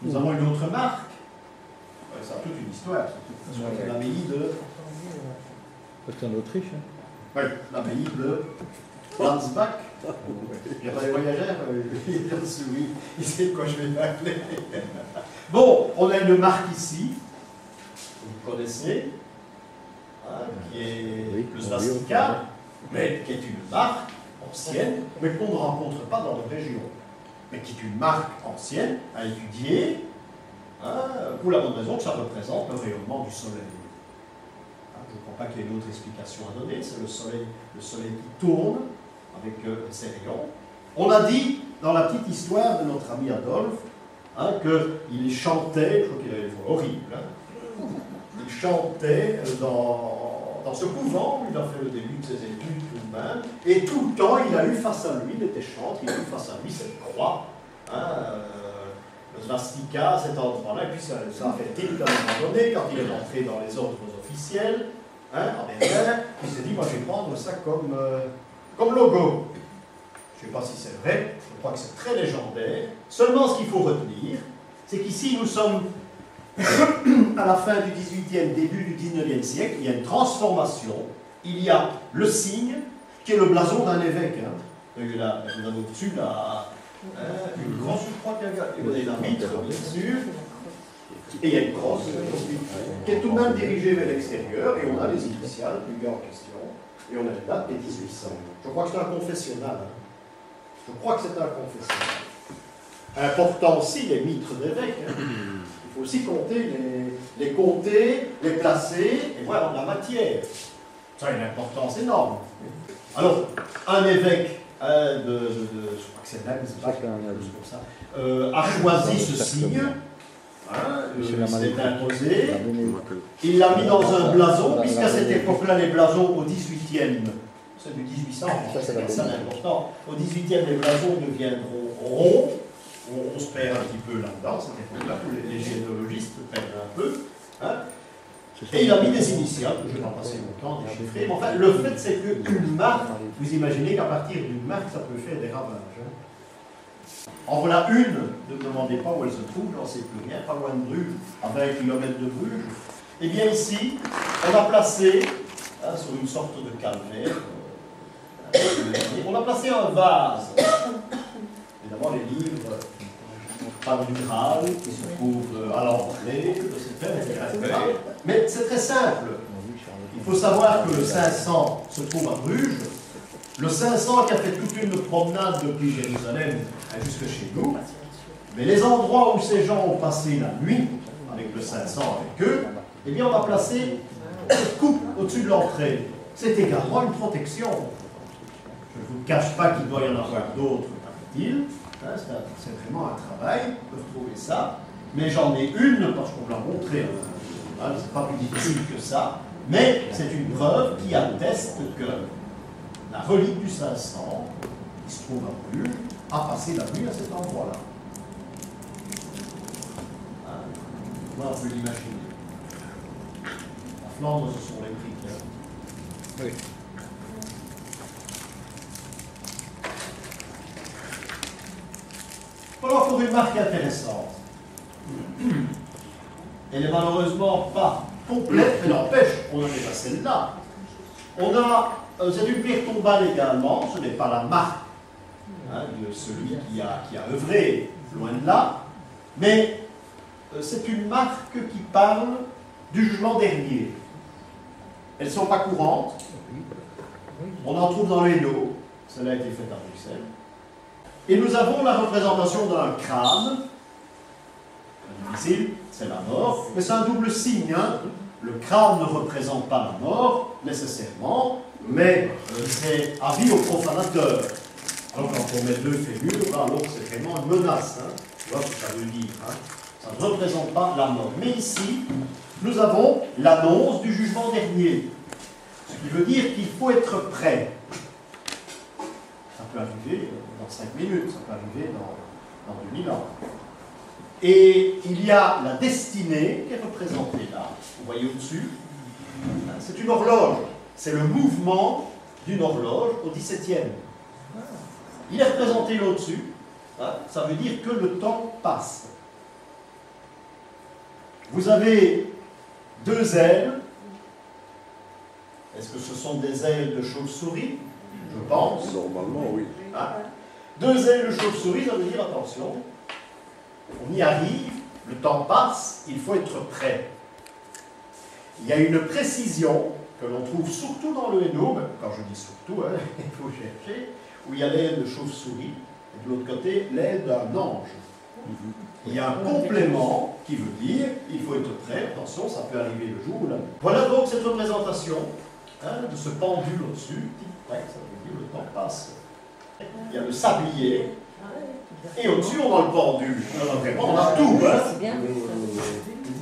Nous avons une autre marque. Ça a toute une histoire. C'est l'abbaye de... C'est en Autriche. Hein. Oui, l'abbaye de Landsbach. Il n'y a pas des voyageurs, oui, il sait de quoi je vais m'appeler. Bon, on a une marque ici, vous connaissez, hein, qui est le swastika, mais qui est une marque ancienne, mais qu'on ne rencontre pas dans nos régions. Mais qui est une marque ancienne à étudier, hein, pour la bonne raison que ça représente le rayonnement du soleil. Hein, je ne crois pas qu'il y ait une autre explication à donner, c'est le soleil qui tourne avec ses rayons. On a dit, dans la petite histoire de notre ami Adolphe, hein, qu'il chantait, je crois qu'il avait une voix horrible, hein, il chantait dans ce couvent où il a fait le début de ses études tout de même, et tout le temps il a eu face à lui, il était chantre, il a eu face à lui cette croix, hein, le swastika, cet endroit-là, et puis ça a fait tilt à un moment donné, quand il est rentré dans les ordres officiels, hein, en Berlin, il s'est dit, moi je vais prendre ça comme logo. Je ne sais pas si c'est vrai, je crois que c'est très légendaire. Seulement ce qu'il faut retenir, c'est qu'ici nous sommes à la fin du XVIIIe, début du XIXe siècle, il y a une transformation. Il y a le signe, qui est le blason d'un évêque. Hein. Vous avez au-dessus une crosse, je crois qu'il y a la mitre, bien sûr. Et il y a une crosse qui est tout de même dirigée vers l'extérieur, et on a les initiales du gars en question, et on a la date des 1800. Je crois que c'est un confessionnal. Hein. Je crois que c'est un confessionnal. Important aussi les mitres d'évêques. Hein. Il faut aussi compter les compter, les placer, et voir la matière. Ça a une importance énorme. Alors, un évêque je crois que c'est Landsbach, comme ça, a choisi ce signe, hein, il s'est imposé, il l'a mis dans un blason, puisqu'à cette époque-là, les blasons au 18e, c'est du 1800, c'est ça l'important, au 18e, les blasons deviendront ronds. On se perd un petit peu là-dedans, cette époque-là, où les généalogistes perdent un peu. Hein. Et il a mis des initiales, que je vais pas passer longtemps à déchiffrer. Mais enfin, le fait, c'est qu'une marque, vous imaginez qu'à partir d'une marque, ça peut faire des ravages. Hein. En voilà une, ne me demandez pas où elle se trouve, j'en sais plus rien, pas loin de Bruges, à 20 km de Bruges. Et bien ici, on a placé, hein, sur une sorte de calvaire, on a placé un vase. Évidemment, les livres picturales qui se trouvent à l'entrée de cette ferme, etc. Mais c'est très simple. Il faut savoir que le 500 se trouve à Bruges. Le 500 qui a fait toute une promenade depuis Jérusalem jusque chez nous. Mais les endroits où ces gens ont passé la nuit, avec le 500 avec eux, eh bien on a placé cette coupe au-dessus de l'entrée. C'est également une protection. Je ne vous cache pas qu'il doit y en avoir d'autres, paraît-il. C'est vraiment un travail, on peut trouver ça. Mais j'en ai une parce qu'on me l'a montré. C'est pas plus difficile que ça. Mais c'est une preuve qui atteste que la relique du 500, qui se trouve à Bruges, a passé la nuit à cet endroit-là. Hein? On peut l'imaginer. Flandre, ce sont les briques. Hein. Oui. Voilà encore une marque intéressante. Elle n'est malheureusement pas complète, mais n'empêche, on a déjà celle-là. On a, c'est une pierre tombale également, ce n'est pas la marque de celui qui a œuvré, loin de là, mais c'est une marque qui parle du jugement dernier. Elles ne sont pas courantes, on en trouve dans les Hainaut, celle-là a été faite à Bruxelles. Et nous avons la représentation d'un crâne, difficile, c'est la mort, mais c'est un double signe. Hein. Le crâne ne représente pas la mort, nécessairement, mais c'est avis au profanateur. Alors quand on met deux fémurs, là, alors c'est vraiment une menace. Hein. Tu vois ce que ça veut dire. Hein. Ça ne représente pas la mort. Mais ici, nous avons l'annonce du jugement dernier. Ce qui veut dire qu'il faut être prêt. Ça peut arriver dans 5 minutes, ça peut arriver dans 2000 ans. Et il y a la destinée qui est représentée là. Vous voyez au-dessus. C'est une horloge. C'est le mouvement d'une horloge au XVIIe. Il est représenté là au-dessus. Ça veut dire que le temps passe. Vous avez deux ailes. Est-ce que ce sont des ailes de chauve-souris? Je pense. Normalement, oui. Deux ailes de chauve-souris, ça veut dire attention. On y arrive, le temps passe, il faut être prêt. Il y a une précision que l'on trouve surtout dans le Hainaut, quand je dis surtout, hein, il faut chercher, où il y a l'aile de chauve-souris, et de l'autre côté, l'aile d'un ange. Il y a un complément qui veut dire, il faut être prêt, attention, ça peut arriver le jour ou la nuit. Voilà donc cette représentation de ce pendule au-dessus, ça veut dire le temps passe. Il y a le sablier, et au-dessus, on a le pendule. On a tout. Hein. C'est bien.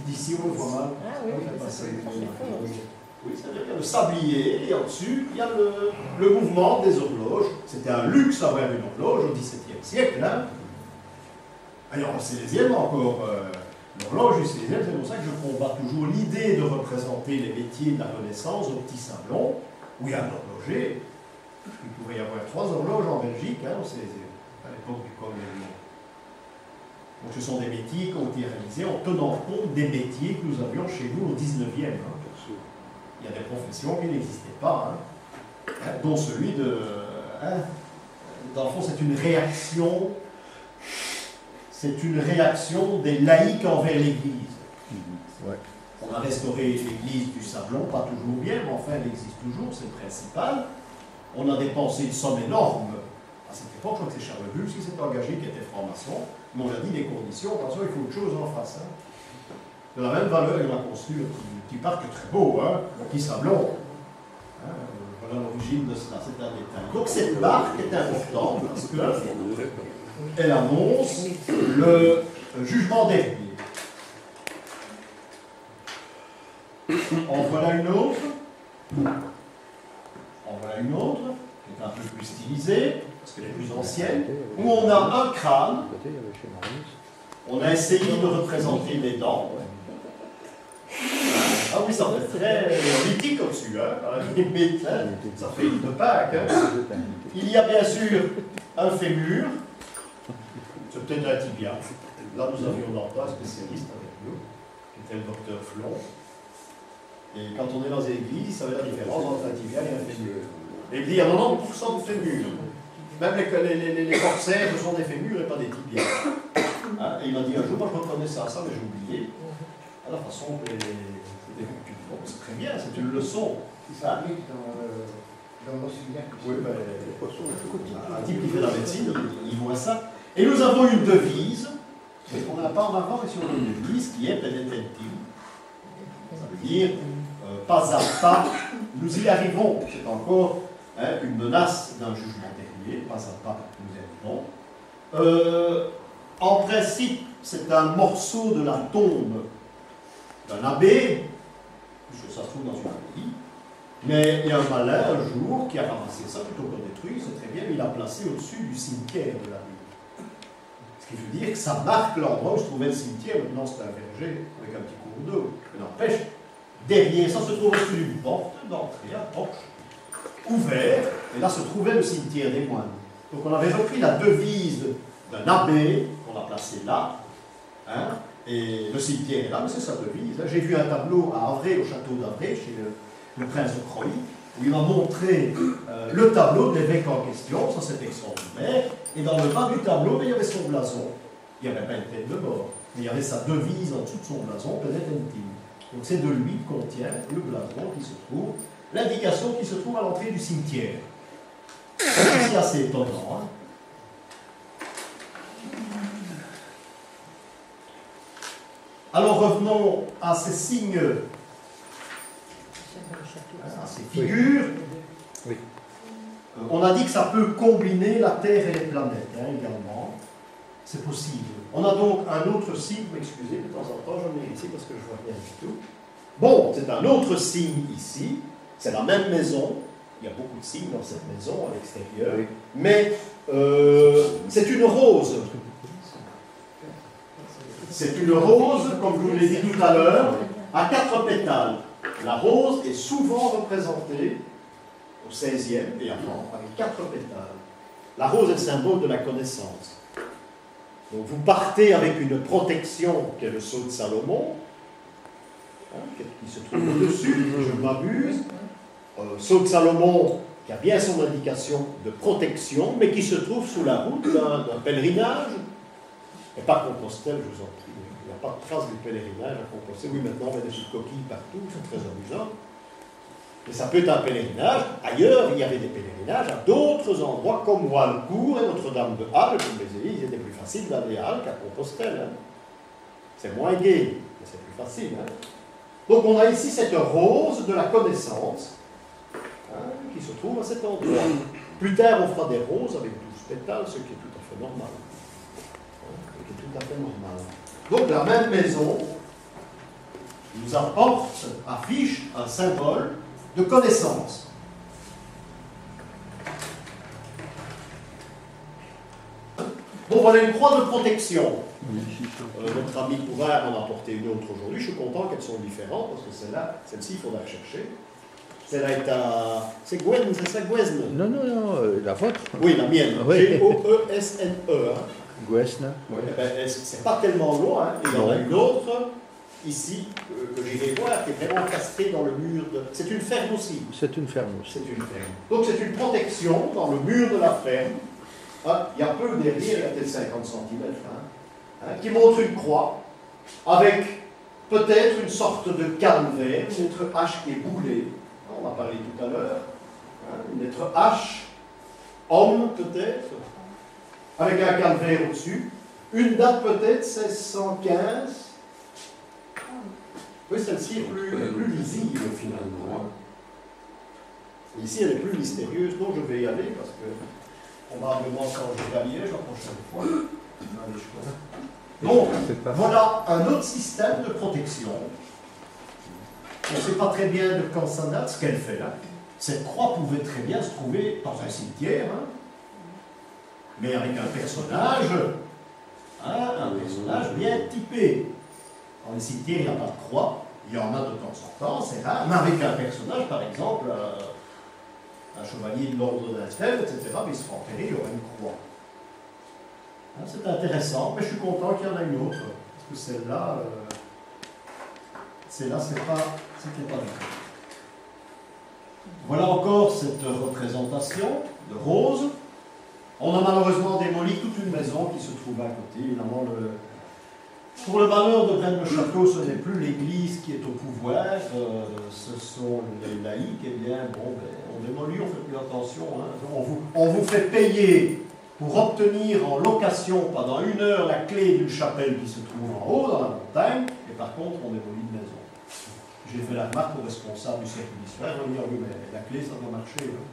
D'ici, on le voit mal. Ah oui, oui, c'est-à-dire qu'il y a le sablier, et au-dessus, il y a le mouvement des horloges. C'était un luxe d'avoir une horloge au XVIIe siècle. Hein. Alors, c'est les Silésienne encore. L'horloge du Silésienne, c'est pour ça que je combats toujours l'idée de représenter les métiers de la Renaissance au petit salon, où il y a un horloger. Il pouvait y avoir 3 horloges en Belgique, hein, à l'époque du colonialisme. Donc ce sont des métiers qui ont été réalisés en tenant compte des métiers que nous avions chez nous au 19e. Hein. Il y a des professions qui n'existaient pas, dont celui de... dans le fond, c'est une réaction des laïcs envers l'Église. Ouais. On a restauré l'église du Sablon, pas toujours bien, mais enfin elle existe toujours, c'est le principal. On a dépensé une somme énorme. À cette époque, je crois que c'est Charles Bulls qui s'est engagé, qui était franc-maçon, mais on a dit les conditions, attention, il faut autre chose en face. Hein. De la même valeur, il a construit un petit parc très beau, hein, le petit Sablon. Hein, voilà l'origine de cela, c'est un détail. Donc cette marque est importante parce qu'elle annonce le jugement dernier. En voilà une autre. En voilà une autre, qui est un peu plus stylisée, parce qu'elle est plus ancienne, où on a un crâne. On a essayé de représenter les dents. Ah oui, ça fait très mythique au-dessus, hein, à la limite, hein, ça fait une de Pâques. Hein. Il y a bien sûr un fémur, c'est peut-être un tibia. Là, nous avions un spécialiste avec nous, qui était le docteur Flon. Et quand on est dans une église, il savait la différence entre un tibia et un fémur. Et il dit, il y a 90% de fémurs. Même les corsaires, ce sont des fémurs et pas des tibias. Hein, et il m'a dit un jour, moi je reconnaissais ça, mais j'ai oublié. À la façon que c'est très bien, c'est une leçon. Ça arrive dans l'océan. Oui, ben, un type qui fait la médecine, il voit ça. Et nous avons une devise, on n'a pas en avant, mais si on a une devise qui est penetentim. Ça veut dire pas à pas, nous y arrivons. C'est encore une menace d'un jugement dernier, pas à pas, nous y arrivons. En principe, c'est un morceau de la tombe d'un abbé, puisque ça se trouve dans une abbaye, mais il y a un malin un jour qui a ramassé ça plutôt que détruit, c'est très bien, mais il l'a placé au-dessus du cimetière de l'abbaye. Ce qui veut dire que ça marque l'endroit où se trouvait le cimetière, maintenant c'est un verger avec un petit cours d'eau. Mais n'empêche, derrière, ça se trouve au-dessus d'une porte d'entrée, un porche ouvert, et là se trouvait le cimetière des moines. Donc on avait repris la devise d'un abbé qu'on a placé là, hein, et le cimetière est là, mais c'est sa devise. J'ai vu un tableau à Havre, au château d'Havre, chez le prince de Croix, où il m'a montré le tableau de l'évêque en question, ça c'est extraordinaire, et dans le bas du tableau, il y avait son blason. Il n'y avait pas une tête de mort, mais il y avait sa devise en dessous de son blason, Penet Intime. Donc c'est de lui que contient le blason qui se trouve, l'indication qui se trouve à l'entrée du cimetière. C'est assez étonnant. Hein? Alors revenons à ces signes, à ces figures. Oui. On a dit que ça peut combiner la Terre et les planètes également. C'est possible. On a donc un autre signe, excusez, de temps en temps j'en ai ici parce que je vois rien du tout. Bon, c'est un autre signe ici, c'est la même maison, il y a beaucoup de signes dans cette maison à l'extérieur, oui. Mais c'est une rose. C'est une rose, comme je vous l'ai dit tout à l'heure, à 4 pétales. La rose est souvent représentée au XVIe et avant avec 4 pétales. La rose est le symbole de la connaissance. Donc vous partez avec une protection qui est le sceau de Salomon, hein, qui se trouve au-dessus, je m'abuse. Sceau de Salomon qui a bien son indication de protection, mais qui se trouve sous la route d'un pèlerinage. Et pas Compostelle, je vous en prie. Il n'y a pas de trace du pèlerinage à Compostelle. Oui, maintenant on met des petites coquilles partout, c'est très amusant. Mais ça peut être un pèlerinage. Ailleurs, il y avait des pèlerinages à d'autres endroits, comme Walcourt et Notre-Dame de Halle. Comme je les ai dit, il était plus facile d'aller à Halle qu'à Compostelle. Hein. C'est moins gai, mais c'est plus facile. Hein. Donc on a ici cette rose de la connaissance, hein, qui se trouve à cet endroit. Plus tard, on fera des roses avec 12 pétales, ce qui est tout à fait normal. Hein, ce qui est tout à fait normal. Donc la même maison nous apporte, affiche un symbole de connaissance. Bon, voilà une croix de protection. Notre ami pourra en apporter une autre aujourd'hui. Je suis content qu'elles sont différentes parce que celle-là, celle-ci, il faudra rechercher. Celle-là est à... C'est Gouesne, c'est ça, Gouesne? Non, la vôtre. Oui, la mienne. Oui. G-O-E-S-N-E. Hein. Gouesne. Oui, eh ben, c'est pas tellement loin. Hein. Il y en a une autre ici, que j'irai voir, qui est vraiment castrée dans le mur de... C'est une ferme aussi. C'est une ferme aussi. C'est une ferme. Donc c'est une protection dans le mur de la ferme. Hein, il y a peu derrière, il y a peut-être 50 cm, hein, qui montre une croix, avec peut-être une sorte de calvaire, une lettre H qui est boulée. On en a parlé tout à l'heure. Hein, une lettre H, homme peut-être, avec un calvaire au-dessus. Une date peut-être 1615. Oui, celle-ci est plus lisible finalement. Ici, elle est plus mystérieuse, donc je vais y aller parce que probablement quand je vais à Liège la prochaine fois. Donc, voilà un autre système de protection. On ne sait pas très bien de quand ça date, ce qu'elle fait là. Cette croix pouvait très bien se trouver dans un cimetière, hein, mais avec un personnage bien typé. Dans les cimetières, il n'y a pas de croix, il y en a de temps en temps, c'est rare, mais avec un personnage, par exemple, un chevalier de l'ordre d'Estelle, etc., mais il sera enterré, il y aura une croix. Hein, c'est intéressant, mais je suis content qu'il y en ait une autre, parce que celle-là, c'était pas du tout. Voilà encore cette représentation de rose. On a malheureusement démoli toute une maison qui se trouve à côté, évidemment. Pour le malheur de Braine-le-Château, ce n'est plus l'Église qui est au pouvoir, ce sont les laïcs, eh bien, bon, ben, on démolit, on ne fait plus attention. Hein. On vous fait payer pour obtenir en location pendant 1 heure la clé d'une chapelle qui se trouve en haut, dans la montagne, et par contre, on démolit une maison. J'ai fait la remarque au responsable du cercle d'histoire, on lui dit, oui, mais la clé, ça doit marcher. Hein.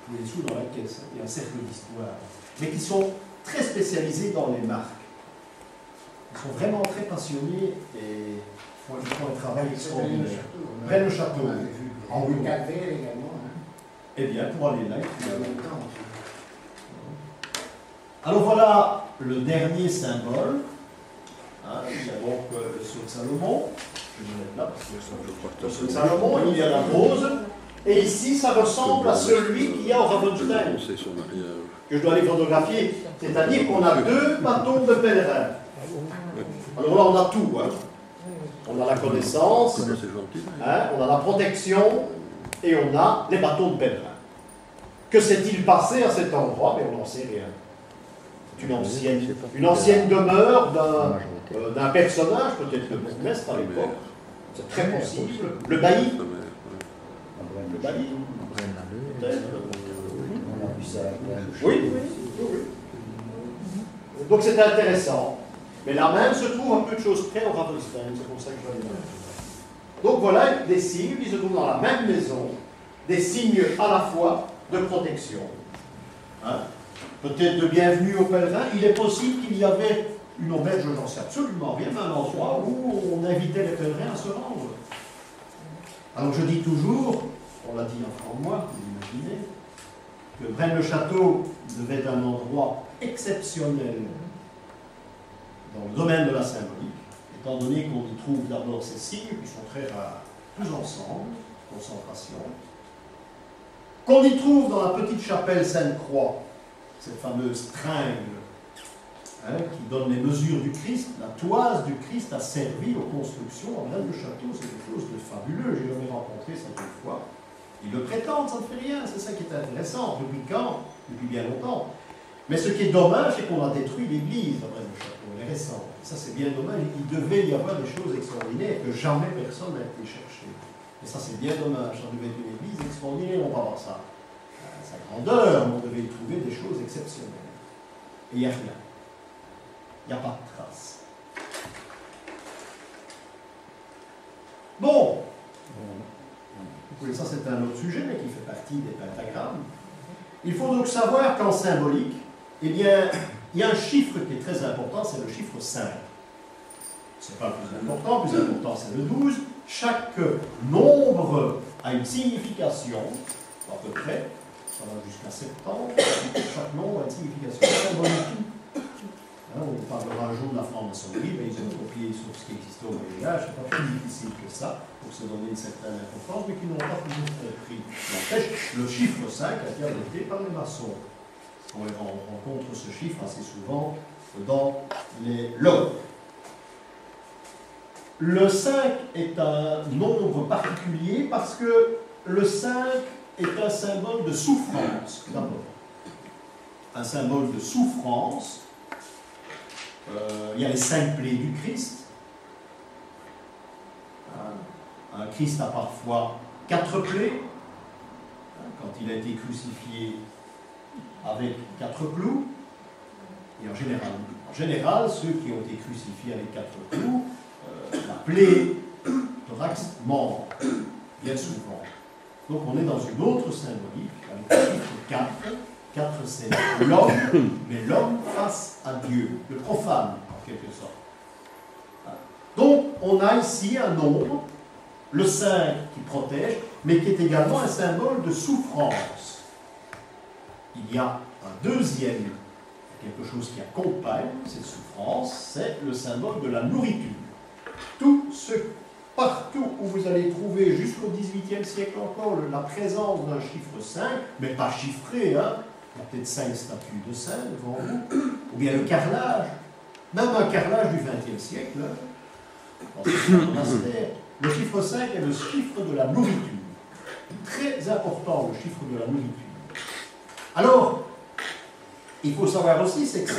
Tous les sous dans la caisse, hein. Il y a un cercle d'histoire. Mais qui sont très spécialisés dans les marques. Ils sont vraiment très passionnés et ils font un travail extraordinaire. Braine-le-Château. En oui. Également. Eh bien, pour aller là, alors voilà le dernier symbole. Hein, il y a donc le sceau de Salomon. Je vais le mettre là parce que Salomon, il y a la rose. Et ici, ça ressemble à celui qu'il y a au Ravenstein, que je dois aller photographier. C'est-à-dire qu'on a deux bâtons de pèlerin. Alors là, on a tout. Hein. On a la connaissance, hein, on a la protection, et on a les bâtons de pèlerin. Que s'est-il passé à cet endroit? Mais on n'en sait rien. C'est une ancienne demeure d'un personnage, peut-être le bourgmestre à l'époque. C'est très possible. Le bailli. Le bailli. Peut-être. Oui. Donc c'est intéressant. Mais là même se trouve un peu de choses près au Ravenstein. C'est pour ça que je vais aller. Donc voilà des signes qui se trouvent dans la même maison. Des signes à la fois de protection. Hein? Peut-être de bienvenue aux pèlerins. Il est possible qu'il y avait une auberge, je n'en sais absolument rien, mais un endroit où on invitait les pèlerins à se rendre. Alors je dis toujours, on l'a dit en franc-moi, vous imaginez, que Braine-le-Château devait être un endroit exceptionnel dans le domaine de la symbolique, étant donné qu'on y trouve d'abord ces signes qui sont très rares, tous ensemble, concentration, qu'on y trouve dans la petite chapelle Sainte-Croix, cette fameuse tringle, hein, qui donne les mesures du Christ. La toise du Christ a servi aux constructions à Braine-le-Château. C'est quelque chose de fabuleux. J'ai jamais rencontré ça une fois. Ils le prétendent, ça ne fait rien. C'est ça qui est intéressant. Depuis quand? Depuis bien longtemps. Mais ce qui est dommage, c'est qu'on a détruit l'église à Braine-le-Château. Elle est récente. Ça, c'est bien dommage. Il devait y avoir des choses extraordinaires que jamais personne n'a été chercher. Et ça, c'est bien dommage. Ça devait être une église extraordinaire. On va voir ça. Sa grandeur, on devait y trouver des choses exceptionnelles. Et il n'y a rien. Il n'y a pas de trace. Bon. Oui, ça c'est un autre sujet, mais qui fait partie des pentagrammes. Il faut donc savoir qu'en symbolique, eh bien, il y a un chiffre qui est très important, c'est le chiffre 5. Ce n'est pas le plus important c'est le 12. Chaque nombre a une signification, à peu près, ça va jusqu'à 70, chaque nombre a une signification symbolique. Hein, on parlera un jour de la franc-maçonnerie, mais ils ont copié sur ce qui existait au Moyen-Âge, c'est pas plus difficile que ça, pour se donner une certaine importance, mais qui n'ont pas toujours compris. N'empêche, le chiffre 5 a été adopté par les maçons. On rencontre ce chiffre assez souvent dans les logs. Le 5 est un nombre particulier parce que le 5 est un symbole de souffrance, d'abord. Un symbole de souffrance. Il y a les 5 plaies du Christ. Un Christ a parfois 4 plaies. Quand il a été crucifié avec 4 clous. Et en général, ceux qui ont été crucifiés avec 4 clous, la plaie thorax mort, bien souvent. Donc on est dans une autre symbolique, avec le chiffre 4. 4 c'est l'homme, mais l'homme face à Dieu, le profane en quelque sorte. Donc on a ici un nombre, le 5 qui protège, mais qui est également un symbole de souffrance. Il y a un deuxième, quelque chose qui accompagne cette souffrance, c'est le symbole de la nourriture. Partout où vous allez trouver jusqu'au XVIIIe siècle encore la présence d'un chiffre 5, mais pas chiffré, hein. Il y a peut-être 5 statues de saints devant vous, ou bien le carrelage, même un carrelage du XXe siècle, hein, dans ce monastère. Le chiffre 5 est le chiffre de la nourriture. Très important, le chiffre de la nourriture. Alors, il faut savoir aussi, c'est que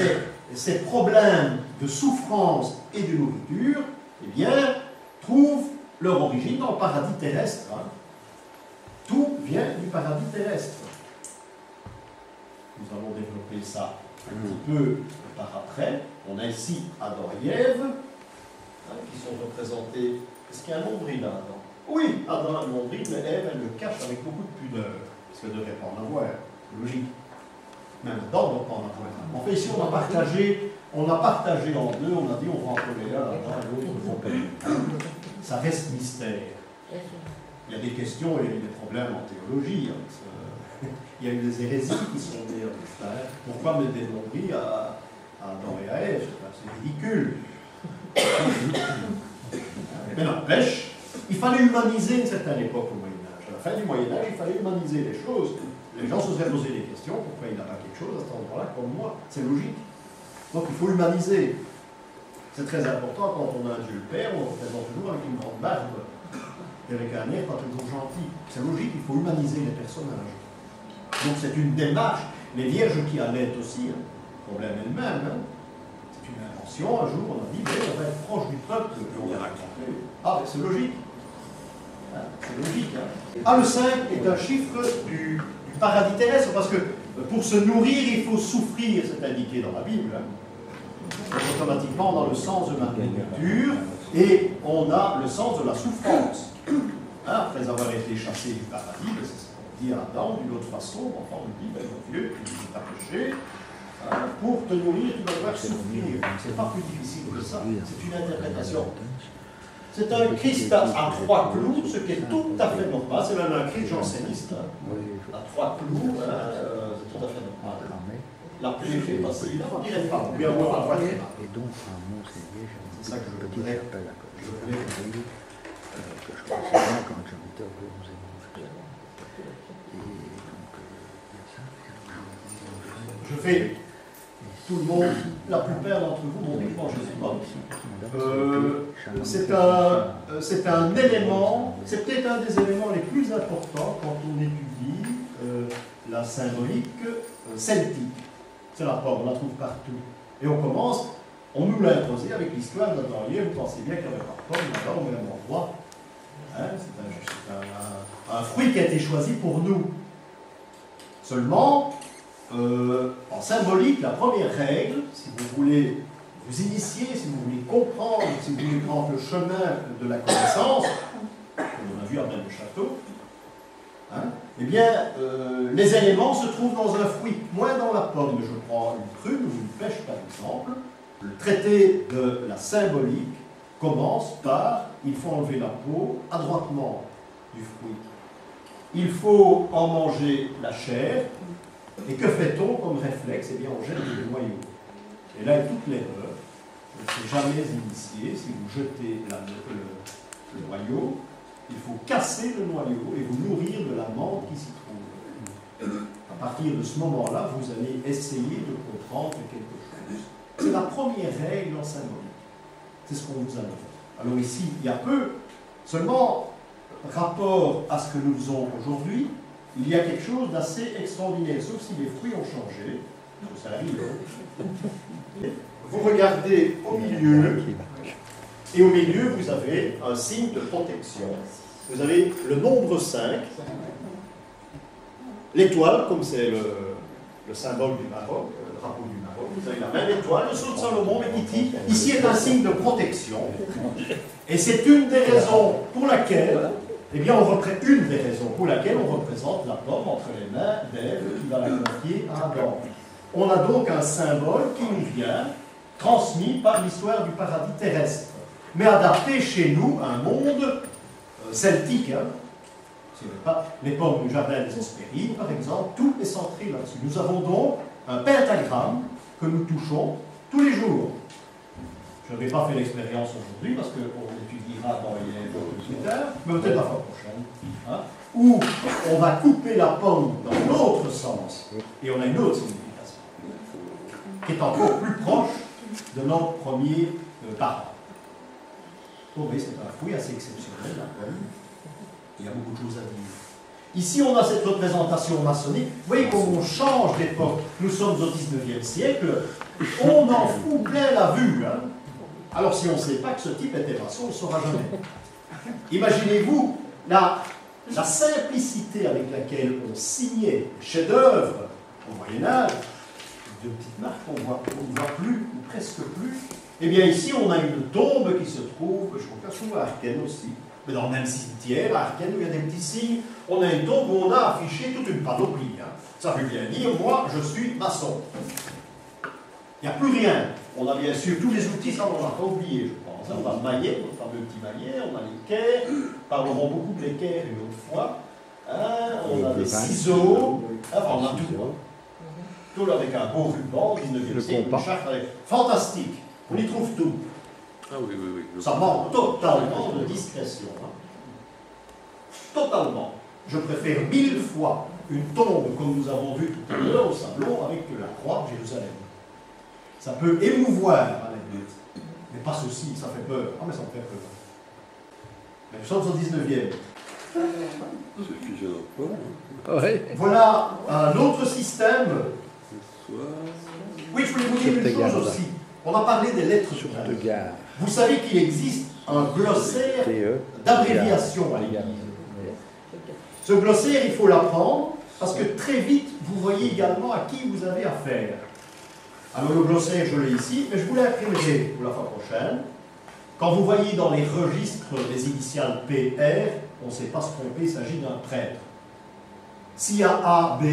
ces problèmes de souffrance et de nourriture, eh bien, trouvent leur origine dans le paradis terrestre. Hein. Tout vient du paradis terrestre. Nous allons développer ça un petit peu par après. On a ici Adam et Ève, hein, qui sont représentés. Est-ce qu'il y a un nombril là-dedans? Oui, Adam a un nombril, mais Ève, elle le cache avec beaucoup de pudeur. Parce qu'elle ne devrait pas en avoir. Logique. Même Adam ne doit pas en avoir. En fait, ici, on a partagé en deux, on a dit on rentrerait là, là-dedans, et l'autre vont payer. Ça reste mystère. Il y a des questions et des problèmes en théologie. Hein. Il y a eu des hérésies qui sont nées avec ça. Hein. Pourquoi mettre des nombrils à Adam et à Ève? C'est ridicule. Mais n'empêche, il fallait humaniser une certaine époque au Moyen-Âge. À la fin du Moyen-Âge, il fallait humaniser les choses. Les gens se seraient posé des questions, pourquoi il n'a pas quelque chose à cet endroit-là comme moi? C'est logique. Donc il faut humaniser. C'est très important quand on a un Dieu le Père, on le représente toujours avec une grande barbe et avec un air pas toujours gentil. C'est logique, il faut humaniser les personnages. Donc c'est une démarche. Les vierges qui allaitent aussi, hein, le problème est le même. Hein. C'est une invention. Un jour, on a dit, mais on va être proche du peuple. Et on a raconté. Ah, c'est logique. Hein, c'est logique. Hein. Ah, le 5 est un chiffre du paradis terrestre, parce que pour se nourrir, il faut souffrir, c'est indiqué dans la Bible. Hein. Donc, automatiquement, on a le sens de la nourriture et on a le sens de la souffrance. Hein, après avoir été chassé du paradis, c'est ce qu'on dit à Adam, d'une autre façon, enfin on dit, ben, mon Dieu, tu t'as péché, hein, pour te nourrir, tu vas devoir souffrir. C'est pas plus difficile que ça, c'est une interprétation. C'est un Christ à trois clous, ce qui est tout à fait normal. C'est même un Christ janséniste. Hein. À trois clous, c'est tout à fait normal. La pluie fait facile, on dirait pas. Bien voir la voix. Et donc, à Mont-Sélier, c'est ça que je petit voulais. chapelle à côté de Mont-Sélier, que je connaissais bien quand j'habitais au Bronzé. Et donc, il y a ça. Je fais. Tout le monde, la plupart d'entre vous m'ont dit que je ne sais pas. C'est un élément, c'est peut-être un des éléments les plus importants quand on étudie la symbolique celtique. C'est la pomme, on la trouve partout. Et on commence, on nous l'a imposé avec l'histoire d'Adam et Ève. Vous pensez bien qu'il n'y avait pas de pomme là-bas au même endroit. Hein, c'est un fruit qui a été choisi pour nous. Seulement, en symbolique, la première règle, si vous voulez vous initier, si vous voulez comprendre, si vous voulez prendre le chemin de la connaissance, comme on a vu à même le château, hein, eh bien, les éléments se trouvent dans un fruit, moins dans la pomme. Je prends une prune ou une pêche par exemple. Le traité de la symbolique commence par il faut enlever la peau adroitement du fruit. Il faut en manger la chair. Et que fait-on comme réflexe? Eh bien, on jette le noyau. Et là est toute l'erreur. Je ne suis jamais initié. Si vous jetez le noyau, il faut casser le noyau et vous nourrir de la menthe qui s'y trouve. À partir de ce moment-là, vous allez essayer de comprendre quelque chose. C'est la première règle en symbolique. C'est ce qu'on vous a dit. Alors ici, il y a peu, seulement rapport à ce que nous faisons aujourd'hui, il y a quelque chose d'assez extraordinaire, sauf si les fruits ont changé. Ça arrive. Vous regardez au milieu, et au milieu, vous avez un signe de protection. Vous avez le nombre 5, l'étoile, comme c'est le symbole du Maroc, le drapeau du Maroc. Vous avez la même étoile, le sceau de Salomon, mais qui dit, ici est un signe de protection. Et c'est une des raisons pour laquelle, eh bien, une des raisons pour laquelle on représente la pomme entre les mains d'Ève qui va la confier à Adam. On a donc un symbole qui nous vient, transmis par l'histoire du paradis terrestre, mais adapté chez nous à un monde celtique. Hein. Pas les pommes du jardin des Hespérides, par exemple, tout est centré là-dessus. Nous avons donc un pentagramme que nous touchons tous les jours. Je n'avais pas fait l'expérience aujourd'hui parce qu'on étudiera dans les plus tard, mais peut-être la fois prochaine, hein, où on va couper la pomme dans l'autre sens et on a une autre signification qui est encore plus proche de notre premier parent. Oh, oui, c'est un fruit assez exceptionnel, la pomme. Il y a beaucoup de choses à dire. Ici, on a cette représentation maçonnique. Vous voyez comment on change d'époque. Nous sommes au 19e siècle. On en fout plein la vue. Hein. Alors, si on ne sait pas que ce type était maçon, on ne le saura jamais. Imaginez-vous la simplicité avec laquelle on signait les chefs-d'œuvre au Moyen-Âge, de petites marques qu'on ne voit plus, ou presque plus. Eh bien, ici, on a une tombe qui se trouve, je crois souvent à Arken aussi, mais dans le même cimetière, à Arken, où il y a des petits signes. On a une tombe où on a affiché toute une panoplie. Hein. Ça veut bien dire, moi, je suis maçon. Il n'y a plus rien. On a bien sûr tous les outils, ça on n'a pas oublié, je pense. On a le maillet, notre fameux petit maillet, on a l'équerre, parlerons beaucoup de l'équerre une autre fois. Hein, on a des ciseaux, enfin, on a tout. Tout avec un beau ruban, 19e siècle, une charte fantastique. On y trouve tout. Ah oui, oui, oui. Ça manque totalement de discrétion. Hein. Totalement. Je préfère 1000 fois une tombe comme nous avons vu tout à l'heure au salon avec la croix de Jérusalem. Ça peut émouvoir à la limite, mais pas ceci, ça fait peur. Ah mais ça me fait peur. Mais nous sommes au 19e. C'est qui j'ai pas. Ouais. Voilà un autre système. Soit. Oui, je voulais vous dire une chose aussi. On a parlé des lettres Sur grecques. de gare. Vous savez qu'il existe un glossaire TE. d'abréviation à l'Église. Ce glossaire, il faut l'apprendre parce que très vite, vous voyez également à qui vous avez affaire. Alors le glossaire, je l'ai ici, mais je vous l'ai imprimé pour la fois prochaine. Quand vous voyez dans les registres les initiales PR, on ne sait pas se tromper, il s'agit d'un prêtre. S'il y a AB,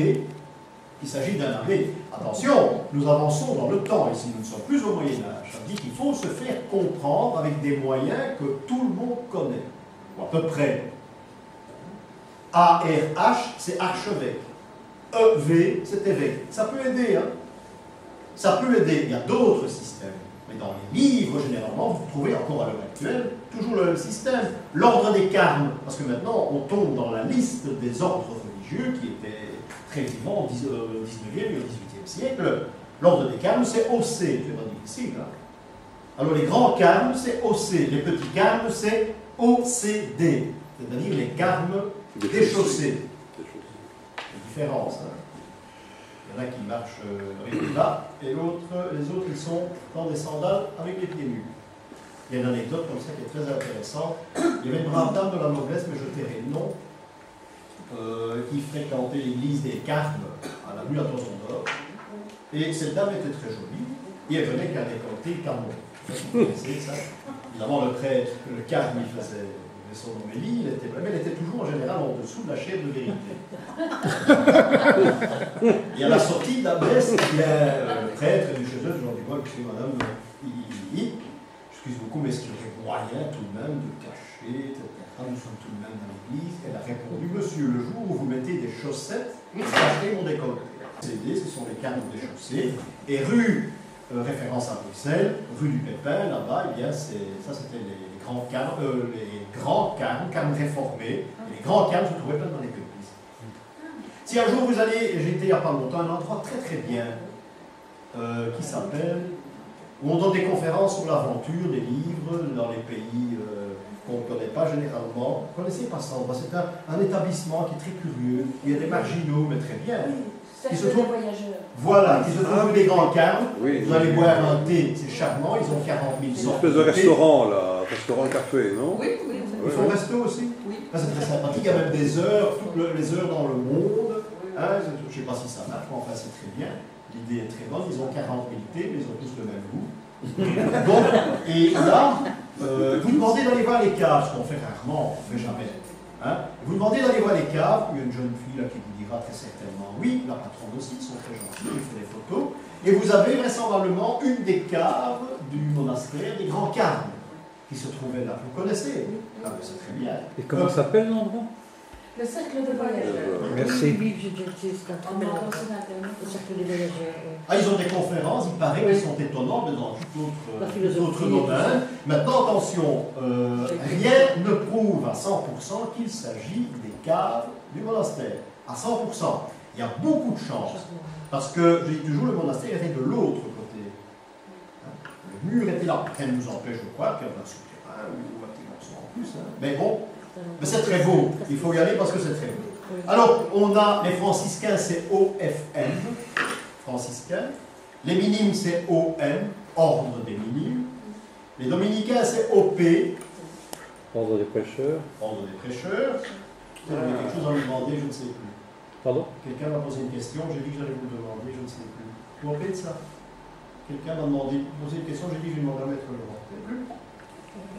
il s'agit d'un abbé. Attention, nous avançons dans le temps ici, nous ne sommes plus au Moyen-Âge. Ça veut dire qu'il faut se faire comprendre avec des moyens que tout le monde connaît, ou à peu près. ARH, c'est archevêque. EV, c'est évêque. Ça peut aider, hein. Ça peut aider. Il y a d'autres systèmes. Mais dans les livres, généralement, vous trouvez encore à l'heure actuelle toujours le même système. L'ordre des carmes, parce que maintenant, on tombe dans la liste des ordres religieux qui étaient très vivants au 19e et au 18e siècle. L'ordre des carmes, c'est OC. C'est pas difficile, hein. Alors, les grands carmes, c'est OC. Les petits carmes, c'est OCD. C'est-à-dire les carmes des chaussées. La différence. Hein. Il y en a qui marchent avec les bas, et les autres, ils sont dans des sandales avec les pieds nus. Il y a une anecdote comme ça qui est très intéressante. Il y avait une brave dame de la noblesse, mais je tairai le nom, qui fréquentait l'église des Carmes à la rue à Tosendorf. Et cette dame était très jolie, et elle venait qu'à récolter le cameron. Vous connaissez ça. Évidemment, le prêtre, le Carme, il faisait son homélie, mais elle était toujours en général en dessous de la chaire de vérité. Et à la sortie de la messe, il y a le prêtre du chez eux, je leur dis, moi, écoutez, madame, excuse beaucoup, mais est-ce qu'il y aurait moyen tout de même de cacher, etc. Nous sommes tout de même dans l'église. Elle a répondu, monsieur, le jour où vous mettez des chaussettes, cachez mon décolleté. Ce sont les carmes des chaussées. Et rue, référence à Bruxelles, rue du Pépin, là-bas, eh bien, ça c'était les grands carmes, carmes réformés. Et les grands carmes se trouvaient pas dans les églises. Si un jour vous allez, j'étais il n'y a pas longtemps, un endroit très très bien, qui s'appelle, où on donne des conférences sur l'aventure, des livres, dans les pays qu'on ne connaît pas généralement. Vous ne connaissez pas ça, c'est un établissement qui est très curieux, il y a des marginaux, mais très bien. Qui se trouvent, voilà, qui se trouvent des grands carmes. Oui, vous allez boire un thé, c'est charmant, ils ont 40 000 sortes. Une espèce de restaurant, là, restaurant-café, non? Oui, oui. Ils font resto aussi? Oui. C'est très sympathique, il y a même des heures, toutes les heures dans le monde. Hein, je ne sais pas si ça marche, mais enfin c'est très bien. L'idée est très bonne, ils ont 40 000 thés, mais ils ont tous le même goût. Bon, et là, vous demandez d'aller voir les caves, ce qu'on fait rarement, on ne fait jamais. Hein? Vous demandez d'aller voir les caves, il y a une jeune fille là qui vous dira très certainement oui, la patronne aussi, ils sont très gentils, ils font des photos, et vous avez vraisemblablement une des caves du monastère des Grands Carmes qui se trouvait là. Vous connaissez? Ah, c'est très bien. Et comment s'appelle l'endroit? Le cercle de voyageurs. Merci. Oui, j'ai déjà été, c'est un très bel endroit. Le cercle des voyageurs. Ah, ils ont des conférences, il paraît qu'elles sont étonnantes, mais dans tout autre philosophie, domaine. Maintenant, attention, rien ne prouve à 100% qu'il s'agit des caves du monastère. À 100%. Il y a beaucoup de chance. Parce que, je dis toujours, le monastère était de l'autre côté. Le mur était là. Rien ne nous empêche de croire qu'il y a un souterrain ou un petit morceau en plus. Hein. Mais bon, mais c'est très beau. Il faut y aller parce que c'est très beau. Alors, on a les franciscains, c'est OFM, franciscains. Les minimes, c'est OM, ordre des minimes. Les dominicains, c'est OP, Ordre des prêcheurs. ordre des prêcheurs. Vous avez quelque chose à me demander, je ne sais plus. Pardon? Quelqu'un m'a posé une question, j'ai dit que j'allais vous le demander, je ne sais plus. Vous vous rappelez de ça? Quelqu'un m'a posé une question, j'ai dit que je lui demanderais à Maître Laurent. Vous savez plus?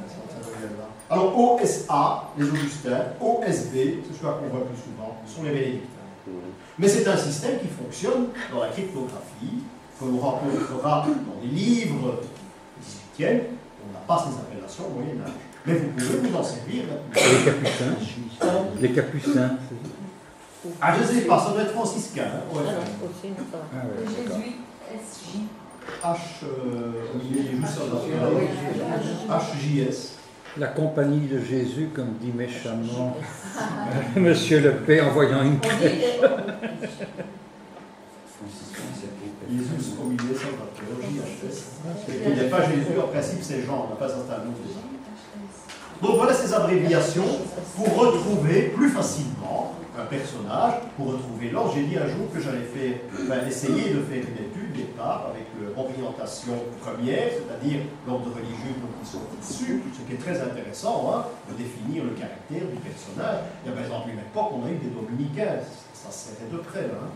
Ça revient là. Alors OSA, les Augustins, OSB, c'est celui qu'on voit plus souvent, ce sont les bénédictins. Mais c'est un système qui fonctionne dans la cryptographie, que l'on rencontrera dans des livres du 18e, on n'a pas ces appellations au Moyen-Âge. Mais vous pouvez vous en servir maintenant. Les capucins. Les capucins. Ah, je ne sais pas, ça doit être franciscain. Hein, ouais. Aussi, non, ça va. Ah ouais, Le d'accord. jésuite SJ. au milieu des joues sur HJS. La compagnie de Jésus, comme dit méchamment Monsieur le P en voyant une crèche. Jésus hominé salvateur, JHS. Et qui n'est pas Jésus, en principe c'est Jean, on n'a pas un nom de ça. Donc voilà ces abréviations pour retrouver plus facilement un personnage, pour retrouver l'ordre. J'ai dit un jour que j'allais essayer de faire une étude au départ avec l'orientation première, c'est-à-dire l'ordre religieux dont ils sont issus, ce qui est très intéressant, de définir le caractère du personnage. Il y a par exemple une époque, on a eu des dominicains, ça serrait de près là.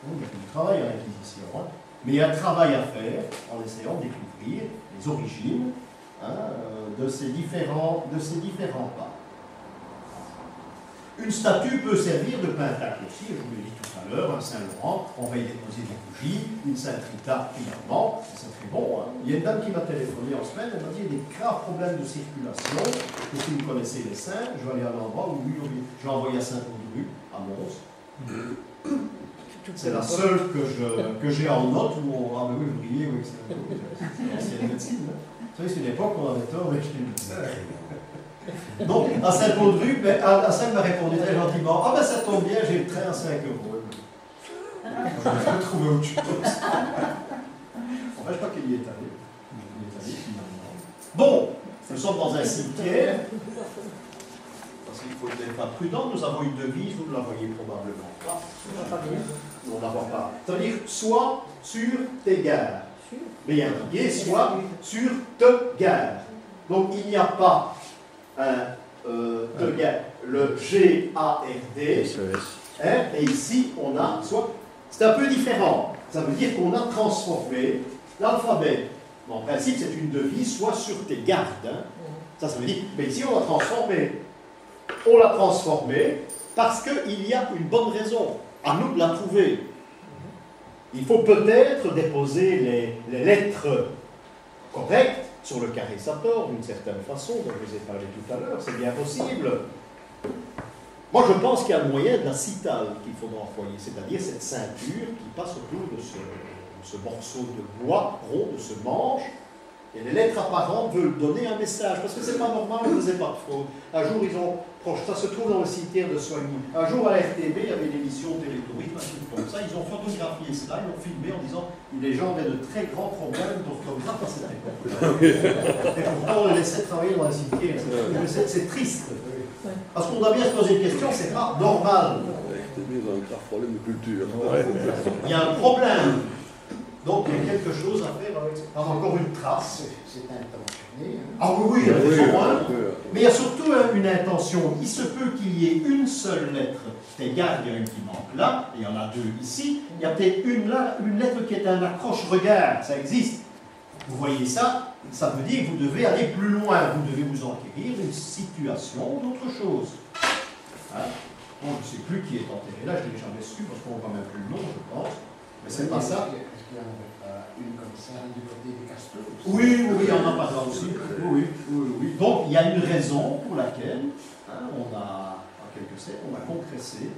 Il y a du travail à l'Inquisition, mais il y a un travail à faire en essayant de découvrir les origines de ces différents pas. Une statue peut servir de pentacle aussi, je vous l'ai dit tout à l'heure, un Saint-Laurent, on va y déposer des bougies, une Sainte Rita finalement, c'est très bon. Il y a une dame qui m'a téléphoné en semaine, elle m'a dit il y a des graves problèmes de circulation, et si vous connaissez les saints, je vais aller à l'endroit où je vais envoyer à Saint-Audru, à Mons. C'est la seule que j'ai en note où on a oui, ouvrier, oui, c'est l'ancienne médecine. Vous savez, c'est une époque où on avait tort avec les médecins. Donc, à Saint-Audru, à Saint m'a répondu très gentiment ah ben ça tombe bien, j'ai le train à 5 €. Je vais trouver autre chose. Enfin, je crois qu'il y est allé. Il est allé finalement. Bon, nous sommes dans un cimetière. Parce qu'il faut être pas prudent, nous avons une devise, vous ne la voyez probablement pas. On ne la voit pas. C'est-à-dire, soit sur tes gares. Bien indiqué, soit sur te gare. Donc il n'y a pas te gare, le G-A-R-D. Et ici, on a soit. C'est un peu différent. Ça veut dire qu'on a transformé l'alphabet. En principe, c'est une devise, soit sur tes gardes. Ça veut dire, mais ici, on l'a transformé. On l'a transformé parce qu'il y a une bonne raison. À nous de la trouver. Il faut peut-être déposer les lettres correctes sur le carré-sator d'une certaine façon, dont je vous ai parlé tout à l'heure. C'est bien possible. Moi, je pense qu'il y a le moyen de la citale qu'il faudra employer, c'est-à-dire cette ceinture qui passe autour de ce morceau de bois rond, de ce manche. Et les lettres apparentes veulent donner un message, parce que c'est pas normal, on ne faisait pas de fraude. Un jour, ils ont, ça se trouve dans le cimetière de Soigny. Un jour, à la RTB, il y avait une émission Télétourisme, un truc comme ça. Ils ont photographié cela, ils l'ont filmé en disant que les gens avaient de très grands problèmes d'orthographe à cette époque. Et pourtant, on les laissait travailler dans un cimetière. C'est triste. Parce qu'on doit bien se poser une question, c'est pas normal. Ils ont un grave problème de culture. Il y a un problème. Donc il y a quelque chose à faire avec ça. Encore une trace. C'est intentionné. Ah oui, il y a des points. Mais il y a surtout une intention. Il se peut qu'il y ait une seule lettre. C'est égal, il y a une qui manque là, et il y en a deux ici. Il y a peut-être une là, une lettre qui est un accroche-regard. Ça existe. Vous voyez ça, ça veut dire que vous devez aller plus loin. Vous devez vous enquérir d'une situation, d'autre chose. Hein? Bon, je ne sais plus qui est enterré là, je ne l'ai jamais su, parce qu'on ne voit même plus le nom, je pense. Mais c'est pas ça. Est-ce qu'il y en a une comme ça du côté des Castos? Oui, il y en a pas là aussi. Oui. Donc, il y a une raison pour laquelle on a, en quelque sorte, on a compressé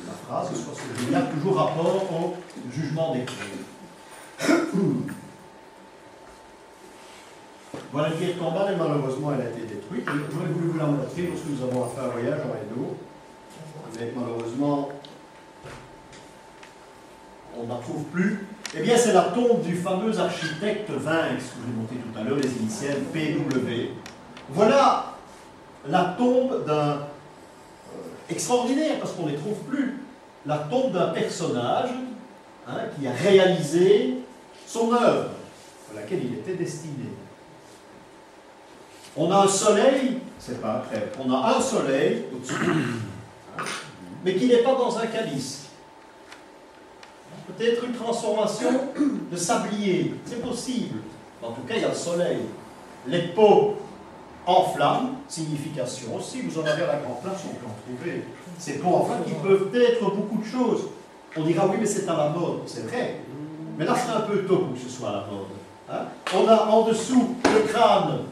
la phrase, parce qu'il y a toujours rapport au jugement des faits. Voilà une pierre tombale, et malheureusement, elle a été détruite. J'aurais voulu vous la montrer lorsque nous avons fait un voyage en Hainaut. Mais malheureusement, on ne la trouve plus. Eh bien, c'est la tombe du fameux architecte Vinx, que j'ai monté tout à l'heure, les initiales PW. Voilà la tombe d'un extraordinaire, parce qu'on ne les trouve plus. La tombe d'un personnage qui a réalisé son œuvre, à laquelle il était destiné. On a un soleil, c'est pas un crêpe, on a un soleil au-dessus, mais qui n'est pas dans un calice. Peut-être une transformation de sablier, c'est possible. En tout cas, il y a le soleil. Les peaux en flammes, signification aussi, vous en avez à la grande place, on peut en trouver. Ces peaux en flammes qui peuvent être beaucoup de choses. On dira oui, mais c'est à la mode, c'est vrai. Mais là, c'est un peu tôt pour que ce soit à la mode. On a en dessous le crâne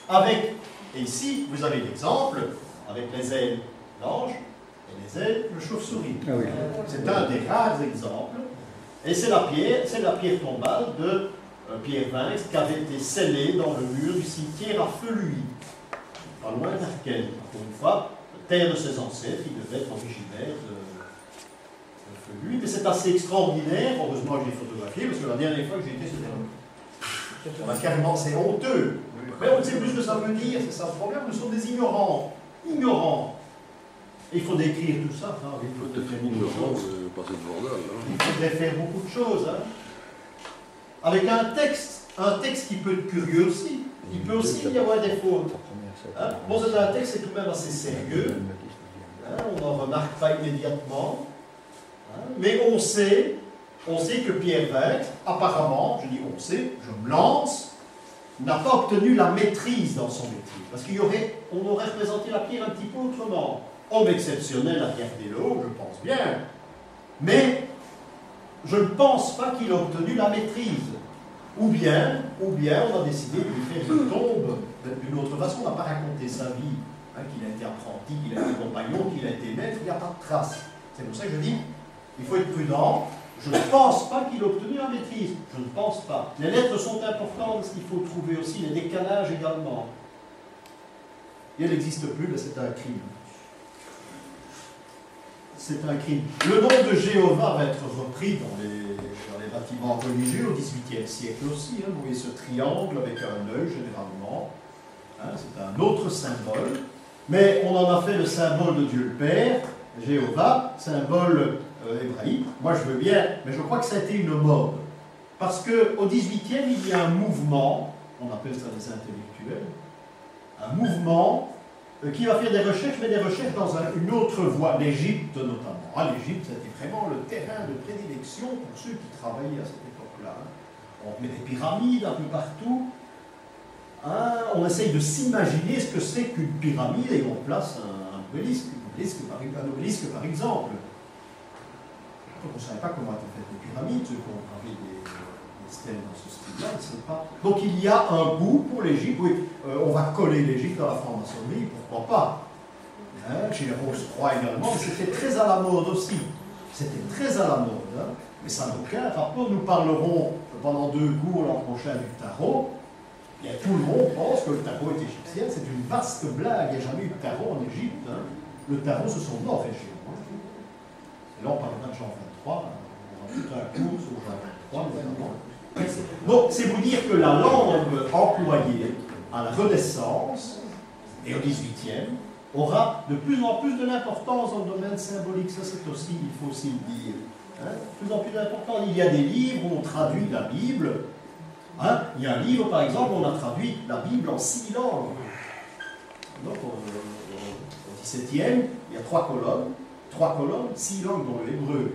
avec, et ici, vous avez l'exemple, avec les ailes d'ange et les ailes de chauve-souris. Ah oui. C'est un des rares exemples Et c'est la pierre tombale de Pierre Vinx qui avait été scellée dans le mur du cimetière à Feluy, pas loin d'Arkel, encore une fois, terre de ses ancêtres, qui devait être originaire de Feluy. Mais c'est assez extraordinaire, heureusement que j'ai photographié, parce que la dernière fois que j'ai été, c'était carrément, c'est honteux. Mais on ne sait plus ce que ça veut dire, c'est ça le problème, nous sommes des ignorants. Ignorants. Et il faut décrire tout ça. Hein. Il faut Peut-être ignorant, passer de Vandal. Hein. Il faudrait faire beaucoup de choses. Hein. Avec un texte qui peut être curieux aussi. Il peut aussi y avoir des fautes. Hein. Bon, c'est un texte, c'est tout de même assez sérieux. Hein. On n'en remarque pas immédiatement. Hein. Mais on sait que Pierre Vinx, apparemment, je dis on sait, je me lance, n'a pas obtenu la maîtrise dans son métier. Parce qu'on aurait représenté la pierre un petit peu autrement. Homme exceptionnel à Gardello, je pense bien. Mais je ne pense pas qu'il a obtenu la maîtrise. Ou bien on a décidé de lui faire une tombe d'une autre façon. On n'a pas raconté sa vie, hein, qu'il a été apprenti, qu'il a été compagnon, qu'il a été maître, il n'y a pas de trace. C'est pour ça que je dis, il faut être prudent. Je ne pense pas qu'il a obtenu la maîtrise. Je ne pense pas. Les lettres sont importantes parce qu'il faut trouver aussi les décalages également. Et elle n'existe plus, mais c'est un crime. C'est un crime. Le nom de Jéhovah va être repris dans les bâtiments religieux au XVIIIe siècle aussi. Hein. Vous voyez ce triangle avec un œil généralement. Hein, c'est un autre symbole. Mais on en a fait le symbole de Dieu le Père, Jéhovah, symbole hébraïque. Moi je veux bien, mais je crois que ça a été une mode. Parce qu'au XVIIIe, il y a un mouvement, on appelle ça des intellectuels, un mouvement qui va faire des recherches, mais des recherches dans une autre voie, l'Égypte notamment. Ah, l'Égypte, c'était vraiment le terrain de prédilection pour ceux qui travaillaient à cette époque-là. Hein. On met des pyramides un peu partout. Hein, on essaye de s'imaginer ce que c'est qu'une pyramide et on place un obélisque par exemple. Donc on ne savait pas comment étaient faites les pyramides, ceux qui ont gravé des stèles dans ce style-là, ils ne savaient pas. Donc il y a un goût pour l'Égypte. Oui, on va coller l'Égypte dans la franc-maçonnerie, pourquoi pas. Hein, chez les Rose-Croix également, mais c'était très à la mode aussi. C'était très à la mode. Hein, mais ça n'a aucun rapport. Nous parlerons pendant 2 cours l'an prochain du tarot. Et tout le monde pense que le tarot est égyptien. C'est une vaste blague. Il n'y a jamais eu de tarot en Égypte. Hein. Le tarot, ce sont morts et chez nous. Et là, on parlera de Jean 23. On aura tout un cours sur Jean 23, notamment. Donc, c'est vous dire que la langue employée à la Renaissance et au XVIIIe aura de plus en plus de l'importance dans le domaine symbolique. Ça, c'est aussi, il faut aussi le dire. Hein, de plus en plus d'importance. Il y a des livres où on traduit la Bible. Hein, il y a un livre, par exemple, où on a traduit la Bible en 6 langues. Donc, au XVIIe, il y a 3 colonnes, 6 langues dans le hébreu.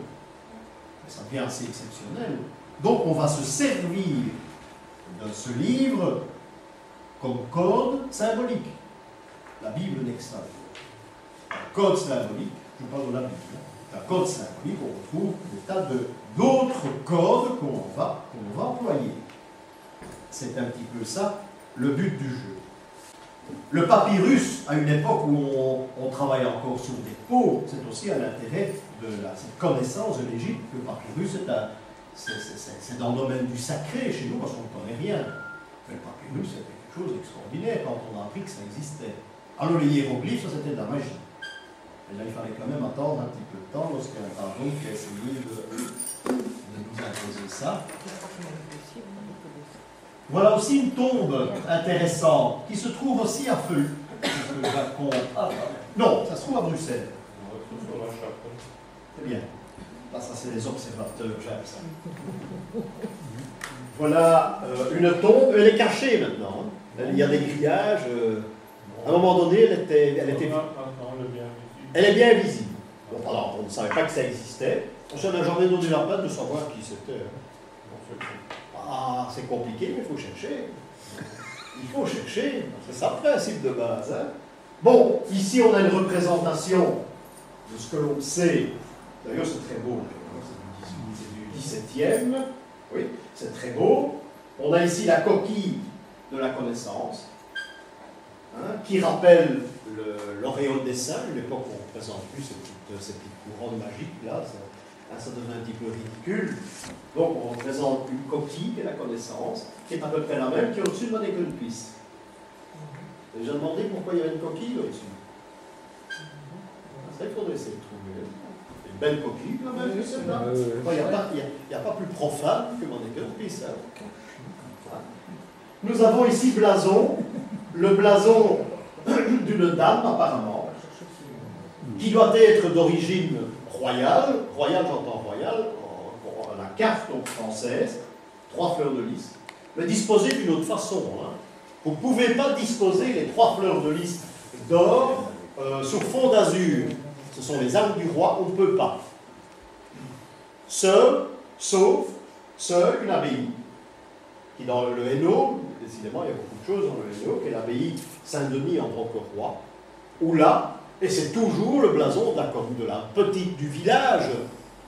Ça devient assez exceptionnel. Donc on va se servir de ce livre comme code symbolique. La Bible n'est que ça. Un code symbolique, je parle de la Bible. Un code symbolique, on retrouve des tas d'autres codes qu'on va employer. C'est un petit peu ça le but du jeu. Le papyrus, à une époque où on travaille encore sur des peaux, c'est aussi à l'intérêt de cette connaissance de l'Égypte. Le papyrus, c'est dans le domaine du sacré chez nous, parce qu'on ne connaît rien. Mais le papyrus, c'était quelque chose d'extraordinaire quand on a appris que ça existait. Alors les hiéroglyphes, ça c'était de la magie. Et là, il fallait quand même attendre un petit peu de temps lorsqu'il y a un pardon qui a essayé de nous imposer ça. Voilà aussi une tombe intéressante qui se trouve aussi à Feu. Non, ça se trouve à Bruxelles. C'est bien. Là, ça, c'est les observateurs, j'aime ça. Voilà une tombe. Elle est cachée maintenant. Hein. Il y a des grillages. À un moment donné, elle est bien visible. Bon, alors, on ne savait pas que ça existait. On n'a jamais donné la peine de savoir qui c'était. Hein. Ah, c'est compliqué, mais il faut chercher. Il faut chercher. C'est ça le principe de base. Hein. Bon, ici, on a une représentation de ce que l'on sait. D'ailleurs, c'est très beau. C'est du XVIIe. Oui, c'est très beau. On a ici la coquille de la connaissance, hein, qui rappelle l'auréole des saints, une époque où on ne représente plus ces petites couronnes magiques, là, Ça devient un petit peu ridicule. Donc on représente une coquille qui est la connaissance, qui est à peu près la même, qui est au-dessus de mon école de piste. J'ai déjà demandé pourquoi il y avait une coquille au-dessus. Ça, il faudrait essayer de trouver. Une belle coquille, quand même, celle-là. Il n'y a pas plus profane que mon école de piste. Hein. Nous avons ici blason, le blason d'une dame, apparemment, qui doit être d'origine royale. Royale, j'entends royale, la carte donc, française, 3 fleurs de lys, mais disposée d'une autre façon. Hein. Vous ne pouvez pas disposer les 3 fleurs de lys d'or sur fond d'azur. Ce sont les armes du roi, on ne peut pas. Seul, sauf, seule une abbaye, qui dans le Hainaut, décidément il y a beaucoup de choses dans le Hainaut, qui est l'abbaye Saint-Denis en Roqueroy, où là, et c'est toujours le blason de la petite du village,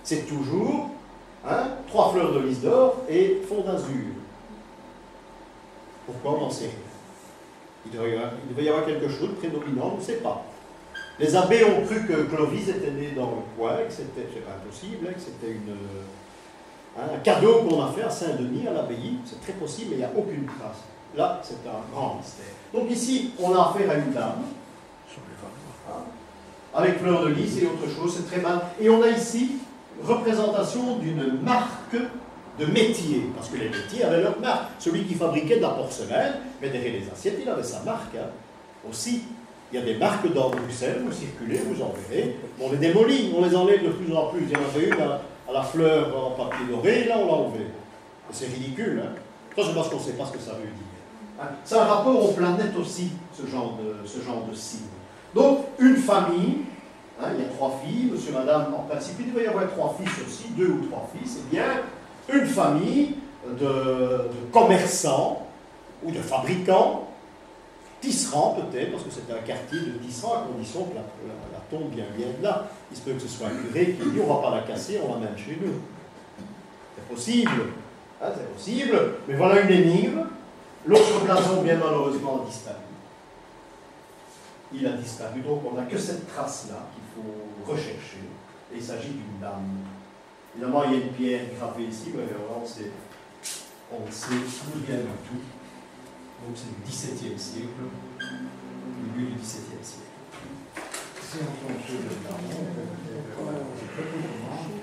c'est toujours 3 fleurs de lys d'or et fond d'azur. Pourquoi on n'en sait rien? Il devait y avoir quelque chose de prédominant, on ne sait pas. Les abbés ont cru que Clovis était né dans le coin, que c'était impossible, que c'était un cadeau qu'on a fait à Saint-Denis, à l'abbaye. C'est très possible, mais il n'y a aucune trace. Là, c'est un grand mystère. Donc ici, on a affaire à une dame, avec fleurs de lys et autre chose, c'est très mal. Et on a ici représentation d'une marque de métier, parce que les métiers avaient leur marque. Celui qui fabriquait de la porcelaine, mais derrière les assiettes, il avait sa marque aussi. Il y a des marques dans Bruxelles, vous circulez, vous en verrez. On les démolit, on les enlève de plus en plus. Il y en avait une à la fleur en papier doré, là on l'a enlevé. C'est ridicule. Hein. Ça, c'est parce qu'on ne sait pas ce que ça veut dire. Hein. C'est un rapport aux planètes aussi, ce genre de signe. Donc, une famille, il y a 3 filles, monsieur, madame, en principe, il devrait y avoir 3 fils aussi, 2 ou 3 fils, eh bien, une famille de commerçants ou de fabricants, tisserands peut-être, parce que c'est un quartier de tisserands, à condition que la tombe vienne de là. Il se peut que ce soit un curé qui dit on ne va pas la casser, on l'amène chez nous. C'est possible, c'est possible, mais voilà une énigme. L'autre blason, bien malheureusement, a disparu. Il a disparu, donc on n'a que cette trace-là qu'il faut rechercher. Et il s'agit d'une dame. Évidemment, il y a une pierre gravée ici, mais on sait d'où vient le tout. Donc c'est du XVIIe siècle, début du XVIIe siècle. C'est en fonction de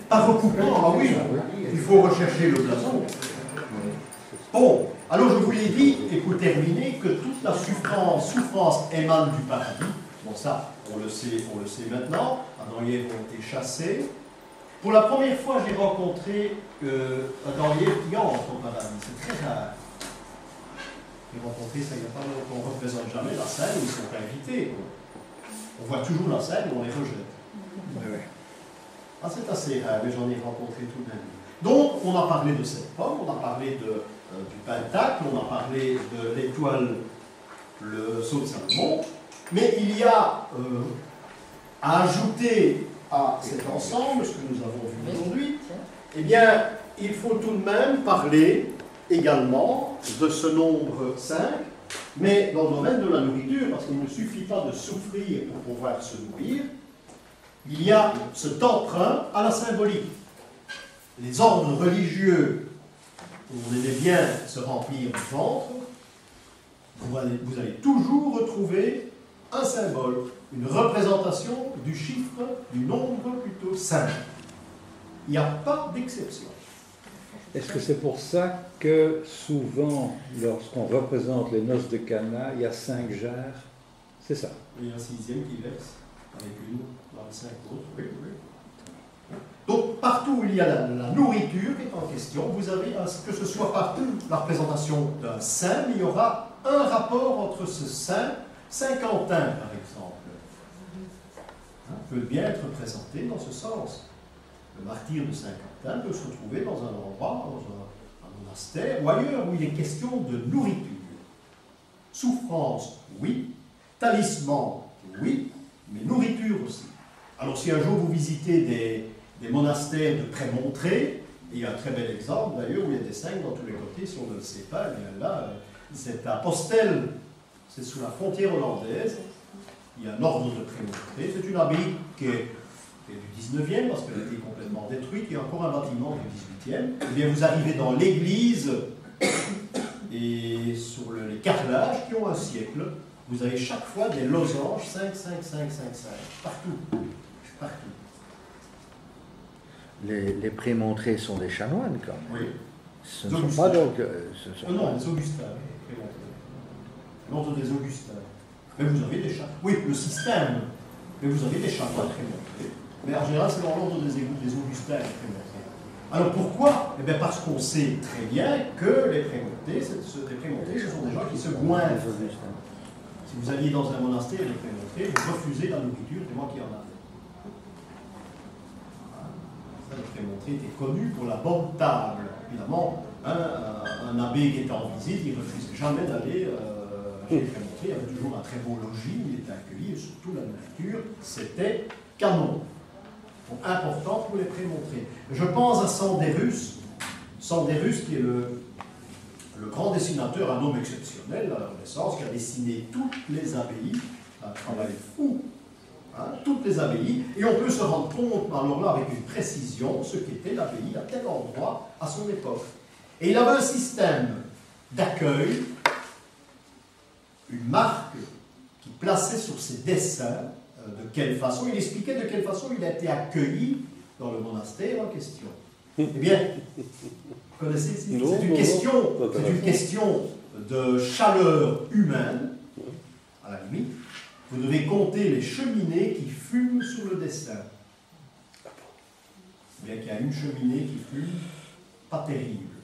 par recoupement, ah oui, il faut rechercher le blason. Bon, alors je vous l'ai dit, et pour terminer, que toute la souffrance émane du paradis. Bon, ça, on le sait maintenant. Adam et Ève ont été chassés. Pour la première fois, j'ai rencontré Adam et Ève qui entrent au paradis. C'est très rare. J'ai rencontré ça il n'y a pas longtemps. On ne représente jamais la scène où ils sont invités. On voit toujours la scène où on les rejette. C'est assez rare, mais j'en ai rencontré tout de même. Donc, on a parlé de cette pomme, on a parlé du pentacle, on a parlé de l'étoile, le sceau de Salomon, mais il y a à ajouter à cet ensemble, ce que nous avons vu aujourd'hui, eh bien, il faut tout de même parler également de ce nombre 5, mais dans le domaine de la nourriture, parce qu'il ne suffit pas de souffrir pour pouvoir se nourrir, il y a cet emprunt à la symbolique. Les ordres religieux, où vous allez bien se remplir du ventre, vous allez toujours retrouver un symbole, une représentation du chiffre, du nombre plutôt 5. Il n'y a pas d'exception. Est-ce que c'est pour ça que souvent, lorsqu'on représente les noces de Cana, il y a 5 jarres? C'est ça. Il y a un 6e qui verse, avec une dans les 5 autres. Oui, oui. Donc, partout où il y a la nourriture qui est en question, vous avez, que ce soit par la représentation d'un saint, mais il y aura un rapport entre ce saint, Saint-Quentin par exemple, peut bien être présenté dans ce sens. Le martyr de Saint-Quentin peut se retrouver dans un endroit, dans un monastère ou ailleurs où il est question de nourriture. Souffrance, oui. Talisman, oui. Mais nourriture aussi. Alors si un jour vous visitez des monastères de Prémontré, il y a un très bel exemple d'ailleurs où il y a des 5 dans tous les côtés, si on ne le sait pas, eh bien là, c'est à Postel, c'est sous la frontière hollandaise, il y a un ordre de Prémontré, c'est une abbaye qui est qui est du 19e, parce qu'elle a été complètement détruite, il y a encore un bâtiment du 18e. Eh bien, vous arrivez dans l'église, et sur les carrelages qui ont un siècle, vous avez chaque fois des losanges 5, 5, 5, 5, 5, partout. Partout. Les prémontrés sont des chanoines, quand même. Oui. Ce ne sont pas donc... Non, les Augustins. L'ordre des Augustins. Mais vous avez des chats. Oui, le système. Mais vous avez des chanoines prémontrés. Mais en général, c'est dans l'ordre des Augustins prémontrés. Alors pourquoi? Eh bien parce qu'on sait très bien que les prémontrés, ce sont des gens qui se goinfrent. Si vous alliez dans un monastère et les prémontrés, vous refusez la nourriture, c'est moi qui en avais. Ça, les prémontrés étaient connus pour la bonne table. Évidemment, un abbé qui était en visite, il ne refusait jamais d'aller chez les prémontrés. Il y avait toujours un très beau logis où il était accueilli, et surtout la nourriture, c'était canon. Donc, important pour les prémontrés. Je pense à Sandérus, qui est le grand dessinateur, un homme exceptionnel à la Renaissance, qui a dessiné toutes les abbayes, un travail fou, toutes les abbayes, et on peut se rendre compte, alors là, avec une précision, ce qu'était l'abbaye à tel endroit à son époque. Et il avait un système d'accueil, une marque qui plaçait sur ses dessins de quelle façon, il expliquait de quelle façon il a été accueilli dans le monastère en question. Eh bien, vous connaissez, c'est une question de chaleur humaine, à la limite. Vous devez compter les cheminées qui fument sur le dessin. Eh bien qu'il y a une cheminée qui fume, pas terrible.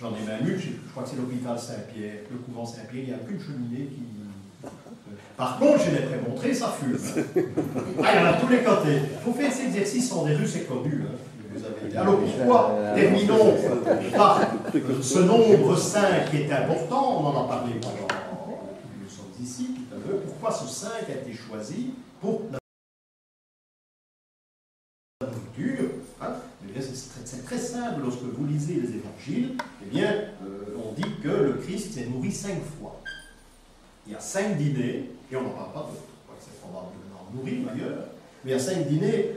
J'en ai même une, je crois que c'est l'hôpital Saint-Pierre, le couvent Saint-Pierre, il n'y a qu'une cheminée qui... Par contre, chez les prémontrés, ça fume. Ah, il y en a tous les côtés. Il faut faire cet exercice en des rues, c'est connu. Alors pourquoi terminons par ce nombre 5 qui est important, on en a parlé pendant, nous sommes ici tout à l'heure, pourquoi ce 5 a été choisi pour la nourriture, c'est très simple, lorsque vous lisez les évangiles, eh bien, on dit que le Christ s'est nourri 5 fois. Il y a 5 dîners, et on n'en parle pas d'autres, c'est probablement nourri ailleurs, mais il y a 5 dîners